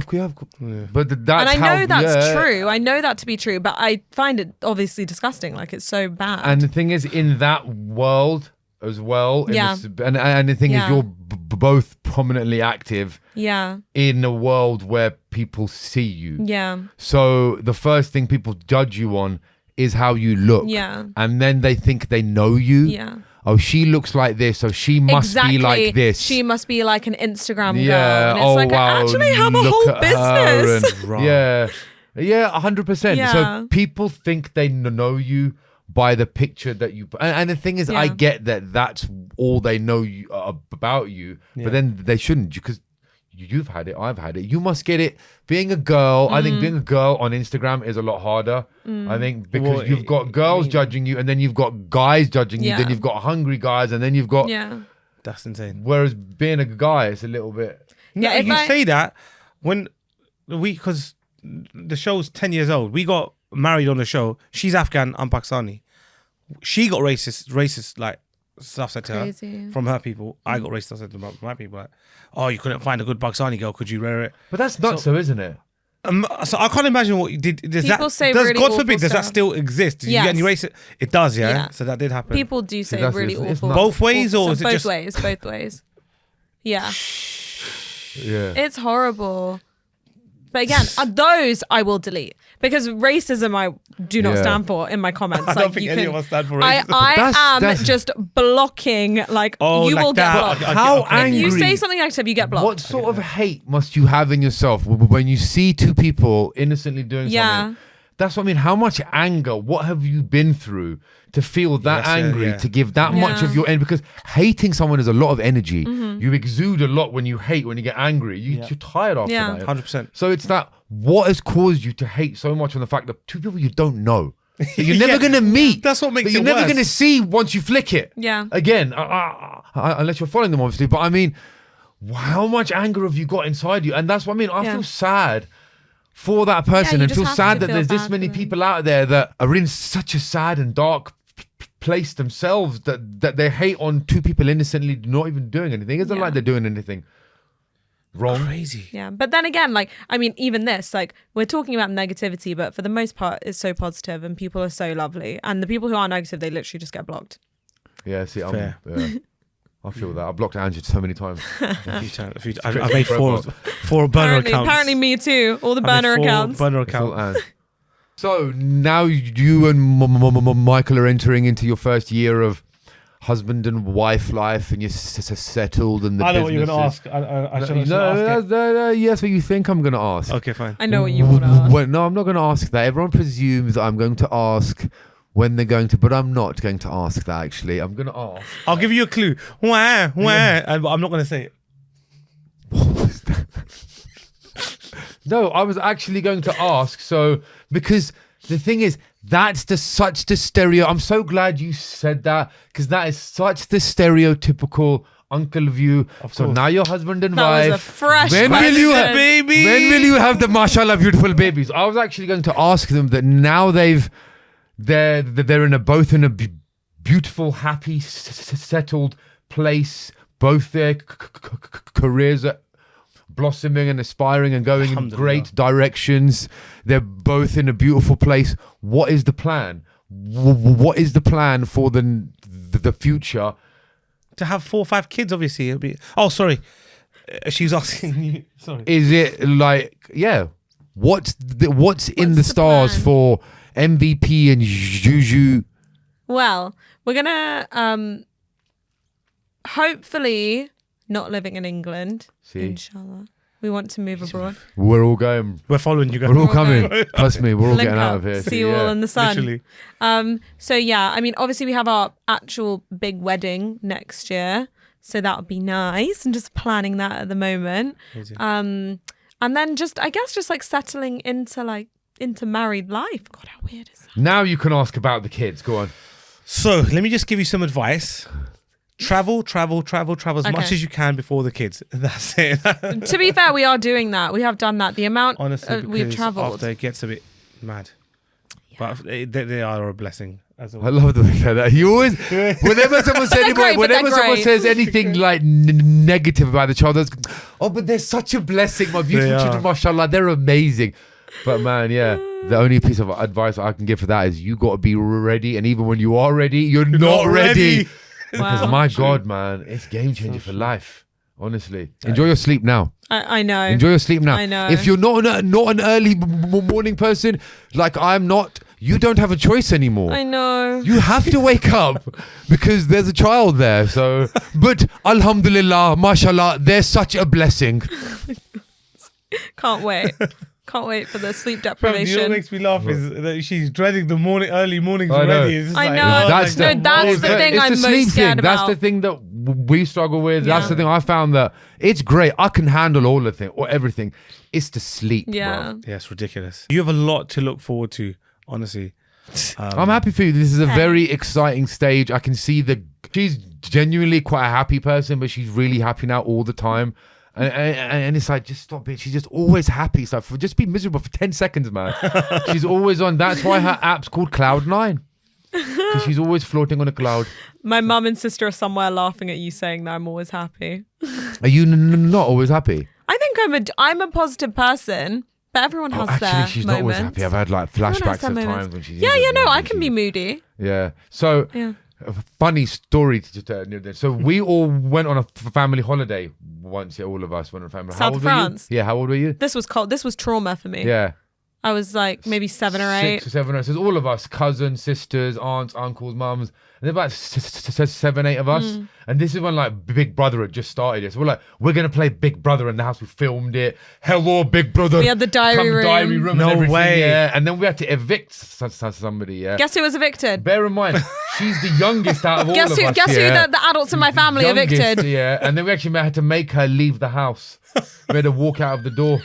But that's And I know that's yeah. true. I know that to be true, but I find it obviously disgusting. Like, it's so bad. And the thing is, in that world as well, Yeah. and the thing is, Yeah. you're both prominently active yeah. in a world where people see you. Yeah. So the first thing people judge you on is how you look. Yeah. And then they think they know you. Yeah. Oh, she looks like this, so she must be like this. She must be like an Instagram Yeah. girl. And it's Oh, like, wow. I actually have a look whole at her business. and- yeah. Yeah, 100%. Yeah. So people think they know you by the picture that you... And the thing is, I Yeah. get that that's all they know you, about you, but then they shouldn't, because you've had it, I've had it. You must get it. Being a girl, I think being a girl on Instagram is a lot harder. I think because you've got girls judging you, and then you've got guys judging you, Yeah. then you've got hungry guys, and then you've got... Yeah. That's insane. Whereas being a guy, it's a little bit... No, Yeah, if you I- say that when because the show's 10 years old. We got married on the show. She's Afghan, I'm Pakistani. She got racist like stuff said to Crazy. her from her people. I got racist stuff said to my people. Like, oh, you couldn't find a good Pakistani girl. Could you wear it? But that's not so, isn't it? So I can't imagine what you did. Does People that, say does really God awful forbid, does that stuff. still exist? Did you get any Yes. racist? It does, yeah? Yeah. So that did happen. People do say that's- really it's awful. not- Both ways, awful or is stuff. it just- both ways? Yeah. Yeah. It's horrible. But again, those I will delete, because racism I do not Yeah. stand for in my comments. I don't Like, think you any can- of us stand for I racism. am That's- just blocking. Like, Oh, you like will that. get blocked. Okay, How okay. angry? You say something negative, you get blocked. What sort of hate must you have in yourself when you see two people innocently doing Yeah. something? That's what I mean. How much anger? What have you been through to feel that Yes, yeah, angry, yeah. to give that much Yeah. Mm-hmm. of your energy? Because hating someone is a lot of energy. You exude a lot when you hate, when you get angry. You're tired after Yeah. that. 100%. So it's that, what has caused you to hate so much on the fact that two people you don't know, that you're never Yeah. going to meet. That's what makes that you're it never worse. going to see once you flick it. Yeah. Again, unless you're following them, obviously. But I mean, how much anger have you got inside you? And that's what I mean. I Yeah. feel sad for that person, you and just feel have sad to that feel there's this bad many for them. people out there that are in such a sad and dark place themselves, that they hate on two people innocently not even doing anything. It's not Yeah. like they're doing anything wrong. Crazy. Yeah, but then again, like, I mean, even this, like, we're talking about negativity, but for the most part, it's so positive and people are so lovely. And the people who are negative, they literally just get blocked. Yeah, see, Fair. I feel that. I blocked Anj so many times. A few times. I made four burner accounts. Apparently me too. All the I made burner 4 accounts. Burner It's all accounts. Anj. So now you and Michael are entering into your first year of husband and wife life, and you're settled, and the I know what you're business going to ask. I is- should ask it. no, yes, what you think I'm going to ask. Okay, fine. I know what you want to ask. Well, no, I'm not going to ask that. Everyone presumes that I'm going to ask when they're going to, but I'm not going to ask that, actually. I'm going to ask. I'll give you a clue. Wah, wah. And I'm not going to say it. No, I was actually going to ask. So, because the thing is, that's such the stereo. I'm so glad you said that, because that is such the stereotypical uncle view. So course. now you're husband and That was wife. a fresh When will question. you have, Baby. when will you have the mashallah beautiful babies? I was actually going to ask them that now they're both in a beautiful, happy, settled place. Both their careers are blossoming and aspiring and going in Alhamdulillah. great directions. They're both in a beautiful place. What is the plan? What is the plan for the future? To have 4 or 5 kids, obviously. It'll be. Oh, sorry. She was asking you. Sorry. Is it like, yeah, what's in the What's the stars plan? for MVP and Juju? Well, we're going to hopefully not living in England. See, Inshallah. We want to move abroad. we're all going. We're following you guys. We're all all coming. going. Trust me, we're all Link getting out up. of here. See you all in the sun. Literally. So yeah, I mean, obviously we have our actual big wedding next year, so that would be nice. I'm just planning that at the moment. Amazing. And then I guess just like settling into married life. God, how weird is that? Now you can ask about the kids. Go on. So let me just give you some advice. Travel as much Okay. as you can before the kids. That's it. To be fair, we are doing that. We have done that. The amount Honestly, we've because travelled. after it gets a bit mad. But they are a blessing. As I love the way you say that. You always, whenever someone says great, whenever someone says anything like negative about the child, but they're such a blessing. My beautiful children, mashallah, they're amazing. But man, yeah, the only piece of advice I can give for that is you got to be ready. And even when you are ready, you're not ready. Because my God, man, it's game changer for life. Honestly, enjoy your sleep now. I know. Enjoy your sleep now. I know. If you're not an early morning person like I'm not, you don't have a choice anymore. I know. You have to wake up because there's a child there. So, but alhamdulillah, mashallah, they're such a blessing. Can't wait. Can't wait for the sleep You know deprivation. what makes me laugh is that she's dreading the early mornings I know. already. It's just I like, know. oh, That's the thing it's I'm the sleep most scared thing. about. That's the thing that we struggle with. That's Yeah. the thing I found that it's great. I can handle all the thing or everything. It's the sleep, Yeah. bro. Yeah, it's ridiculous. You have a lot to look forward to, honestly. I'm happy for you. This is a very exciting stage. I can see she's genuinely quite a happy person, but she's really happy now all the time. And it's like, just stop it. She's just always happy. It's like, just be miserable for 10 seconds, man. She's always on. That's why her app's called Cloud9. Because she's always floating on a cloud. My mum and sister are somewhere laughing at you saying that I'm always happy. Are you not always happy? I think I'm a positive person, but everyone has their Actually, she's not always moments. happy. I've had like Everyone has flashbacks their of moments. times when she's No, I can be moody. Yeah. So, Yeah. a funny story to tell. So we all went on a family holiday once. Yeah, all of us went on a family. How South old France. Were you? Yeah. How old were you? This was cold. This was trauma for me. Yeah. I was like maybe 7 or 8. 6 or 7. So it's all of us, cousins, sisters, aunts, uncles, mums. And there's about 7, 8 of us. And this is when like Big Brother had just started. So we're like, we're going to play Big Brother in the house. We filmed it. Hello, Big Brother. We had the diary room. No No everything, way. Yeah. And then we had to evict somebody. Yeah. Guess who was evicted? Bear in mind, she's the youngest out of all Guess of who? us. Guess yeah. who? The adults in my family Youngest, evicted. Yeah. And then we actually had to make her leave the house. We had to walk out of the door.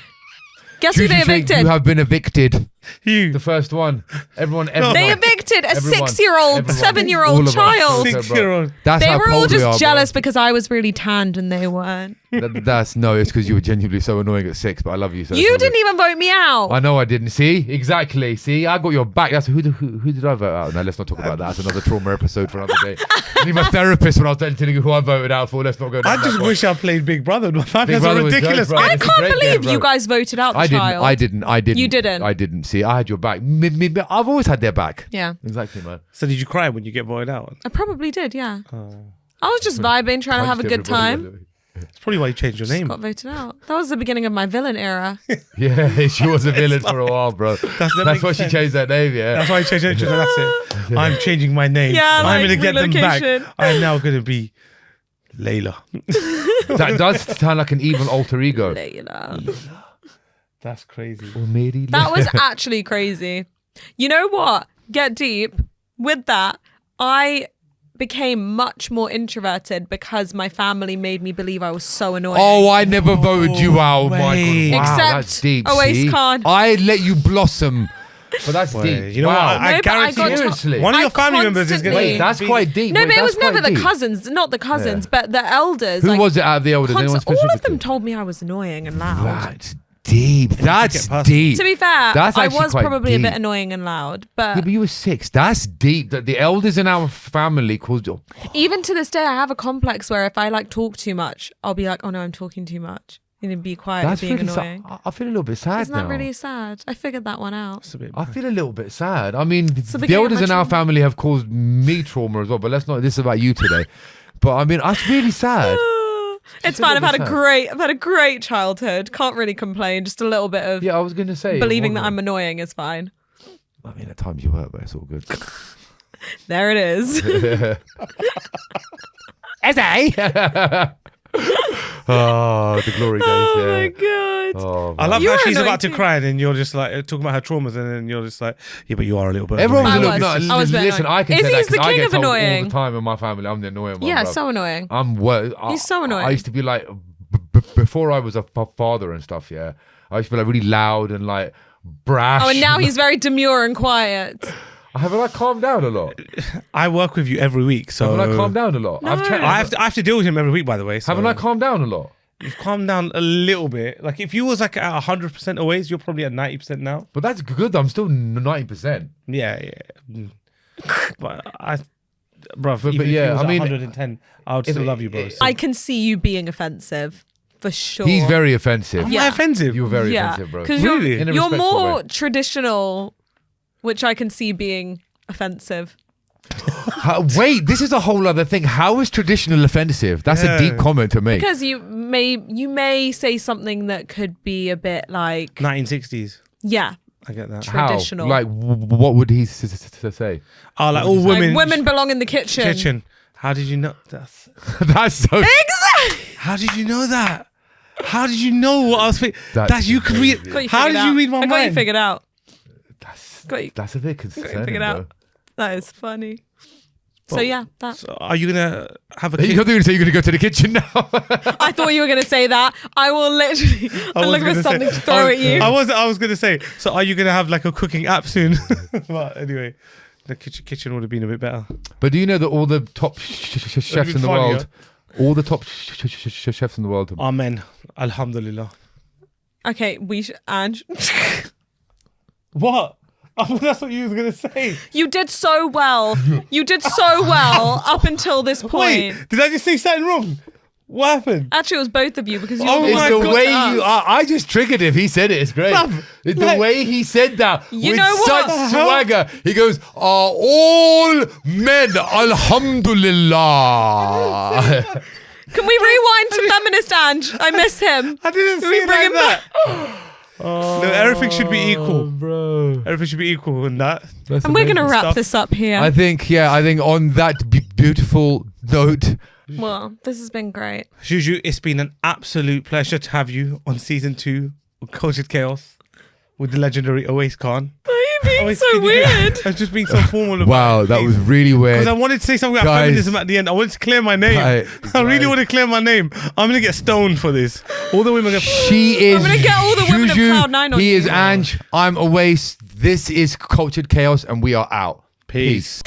Guess who they Juju Sheikh, evicted? you have been evicted. You. The first one. Everyone. They evicted a Everyone. 6-year-old, Everyone. 7-year-old All of us. child. Okay, bro. 6-year-old. That's They how were all cold we just are, bro. jealous because I was really tanned and they weren't. That's no, it's because you were genuinely so annoying at 6, but I love you so. You so didn't even vote me out. I know I didn't. See, exactly. See, I got your back. That's who did I vote out? No, let's not talk about that. That's another trauma episode for another day. I need my therapist when I was telling you who I voted out for. Let's not go down I that just one. wish I played Big Brother. My family Big are Brother was ridiculous. great, bro. I It's a can't great believe game, bro. you guys voted out the I child. didn't. You didn't. I didn't. See, I had your back. I've always had their back. Yeah. Exactly, man. So did you cry when you get voted out? I probably did, yeah. I was just vibing, trying to have a good time. That's probably why you changed your name. Got voted out. That was the beginning of my villain era. Yeah, she was a villain for a while, bro. that That's makes why she sense. changed that name, yeah. That's why I changed it. She said, that's it. I'm changing my name. Yeah, I'm like going to get them back. relocation. I'm now going to be Layla. That does sound like an evil alter ego. Layla. That's crazy. Or Mary That was actually crazy. You know what? Get deep. With that, I became much more introverted because my family made me believe I was so annoying. Oh, I never voted you out. My way. God. Wow, Except that's deep. Owais see? Khan. I let you blossom. But that's deep. You know wow. what? I No, but I guarantee got you, to- Seriously. one of I your family members is going to constantly- Wait, that's quite deep. No, Wait, but it that's was never quite the deep. cousins, not the cousins, but the elders. Who like, was it out of the elders? Anyone all of them specifically? told me I was annoying and loud. That's deep. That's personal. deep. To be fair, That's I actually was quite probably a deep. bit annoying and loud, but Yeah, but you were 6. That's deep. That the elders in our family called you. even to this day, I have a complex where if I like talk too much, I'll be like, oh no, I'm talking too much. You know, be quiet, That's you're being really annoying. sad. I feel a little bit sad Isn't that now. really sad? I figured that one out. It's a bit I feel a little bit sad. I mean, the the beginning of elders my in our trauma. family have caused me trauma as well. But let's not. This is about you today. But I mean, that's really sad. It's a fine. I've little bit had a great childhood. Can't really complain. Just a little bit of Yeah, I was gonna say believing that wasn't I'm annoying is fine. it? I mean, at times you hurt, but it's all good. There it is. Oh, the glory days. Oh Yeah. my god. Oh, I love You how were she's annoying about to too. cry and then you're just like talking about her traumas and then you're just like, yeah, but you are a little bit Everyone was a annoying. little. I was. No, I was a bit listen, annoying. I can Is say he that the 'cause I king get of told all annoying? the time in my family. I'm the annoying one. Yeah, bro. so annoying. He's so annoying. I used to be like, before I was a father and stuff. Yeah, I used to be like really loud and like brash. Oh, and now he's very demure and quiet. Haven't I calmed down a lot? I work with you every week, so Haven't I calmed down a lot? No. I've I have to deal with him every week, by the way. So. Haven't I calmed down a lot? You've calmed down a little bit. Like if you was like at 100% Owais, you're probably at 90% now. But that's good. I'm still 90%. Yeah. But bruv, But even if yeah, you was I at mean, 110, I would still love you, bro. I can see you being offensive for sure. He's very offensive. Am I offensive? You're very offensive, bro. Because Really? In a you're respectful more way. traditional, which I can see being offensive. Wait, this is a whole other thing. How is traditional offensive? That's a deep comment to make. Because you may say something that could be a bit like 1960s. yeah, I get that. How? traditional. Like, what would he say? Oh, like all women. like women belong in the kitchen. How did you know? That's So. Exactly. how did you know that? How did you know what I was thinking? That you could read. Got you How figured did out. you read my I got you mind? figured out. That's a bit Got you concerning, figured bro. out. That is funny. So Well, yeah, that. So are you gonna have a You're kid? not going to say you're going to go to the kitchen now. I thought you were going to say that. I will literally. I'm was looking for gonna something say- to throw at you. I was gonna say. So are you gonna have like a cooking app soon? But anyway, the kitchen would have been a bit better. But do you know that all the top chefs been in the funnier. world, all the top chefs in the world, Amen. Alhamdulillah. Okay, Ange. What? I thought that's what you was gonna say. You did so well. You did so well up until this point. Wait, did I just say something wrong? What happened? Actually, it was both of you because you Oh were it's my the God. way you. I just triggered him. He said it. It's great. Bruv, The like- way he said that You with know what? such swagger. He goes, "Are all men Alhamdulillah." Can we rewind to feminist Ange? I miss him. I didn't Can see we it bring like him that. back? No, everything should be equal. bro. Everything should be equal in that. And we're gonna wrap stuff. this up here. I think on that beautiful note, Well, this has been great. Juju, it's been an absolute pleasure to have you on season 2 of Cultured Chaos with the legendary Owais Khan. Why are you being Owais, so can you do that? weird? I was just being so formal about wow, it. that was really weird. Because I wanted to say something about Guys. feminism at the end. I wanted to clear my name. Guys. I really want to clear my name. I'm going to get stoned for this. All the women are going to... She is. I'm gonna get all the women of Juju, Cloud9 on He you. is Ange. I'm Owais. This is Cultured Chaos, and we are out. Peace.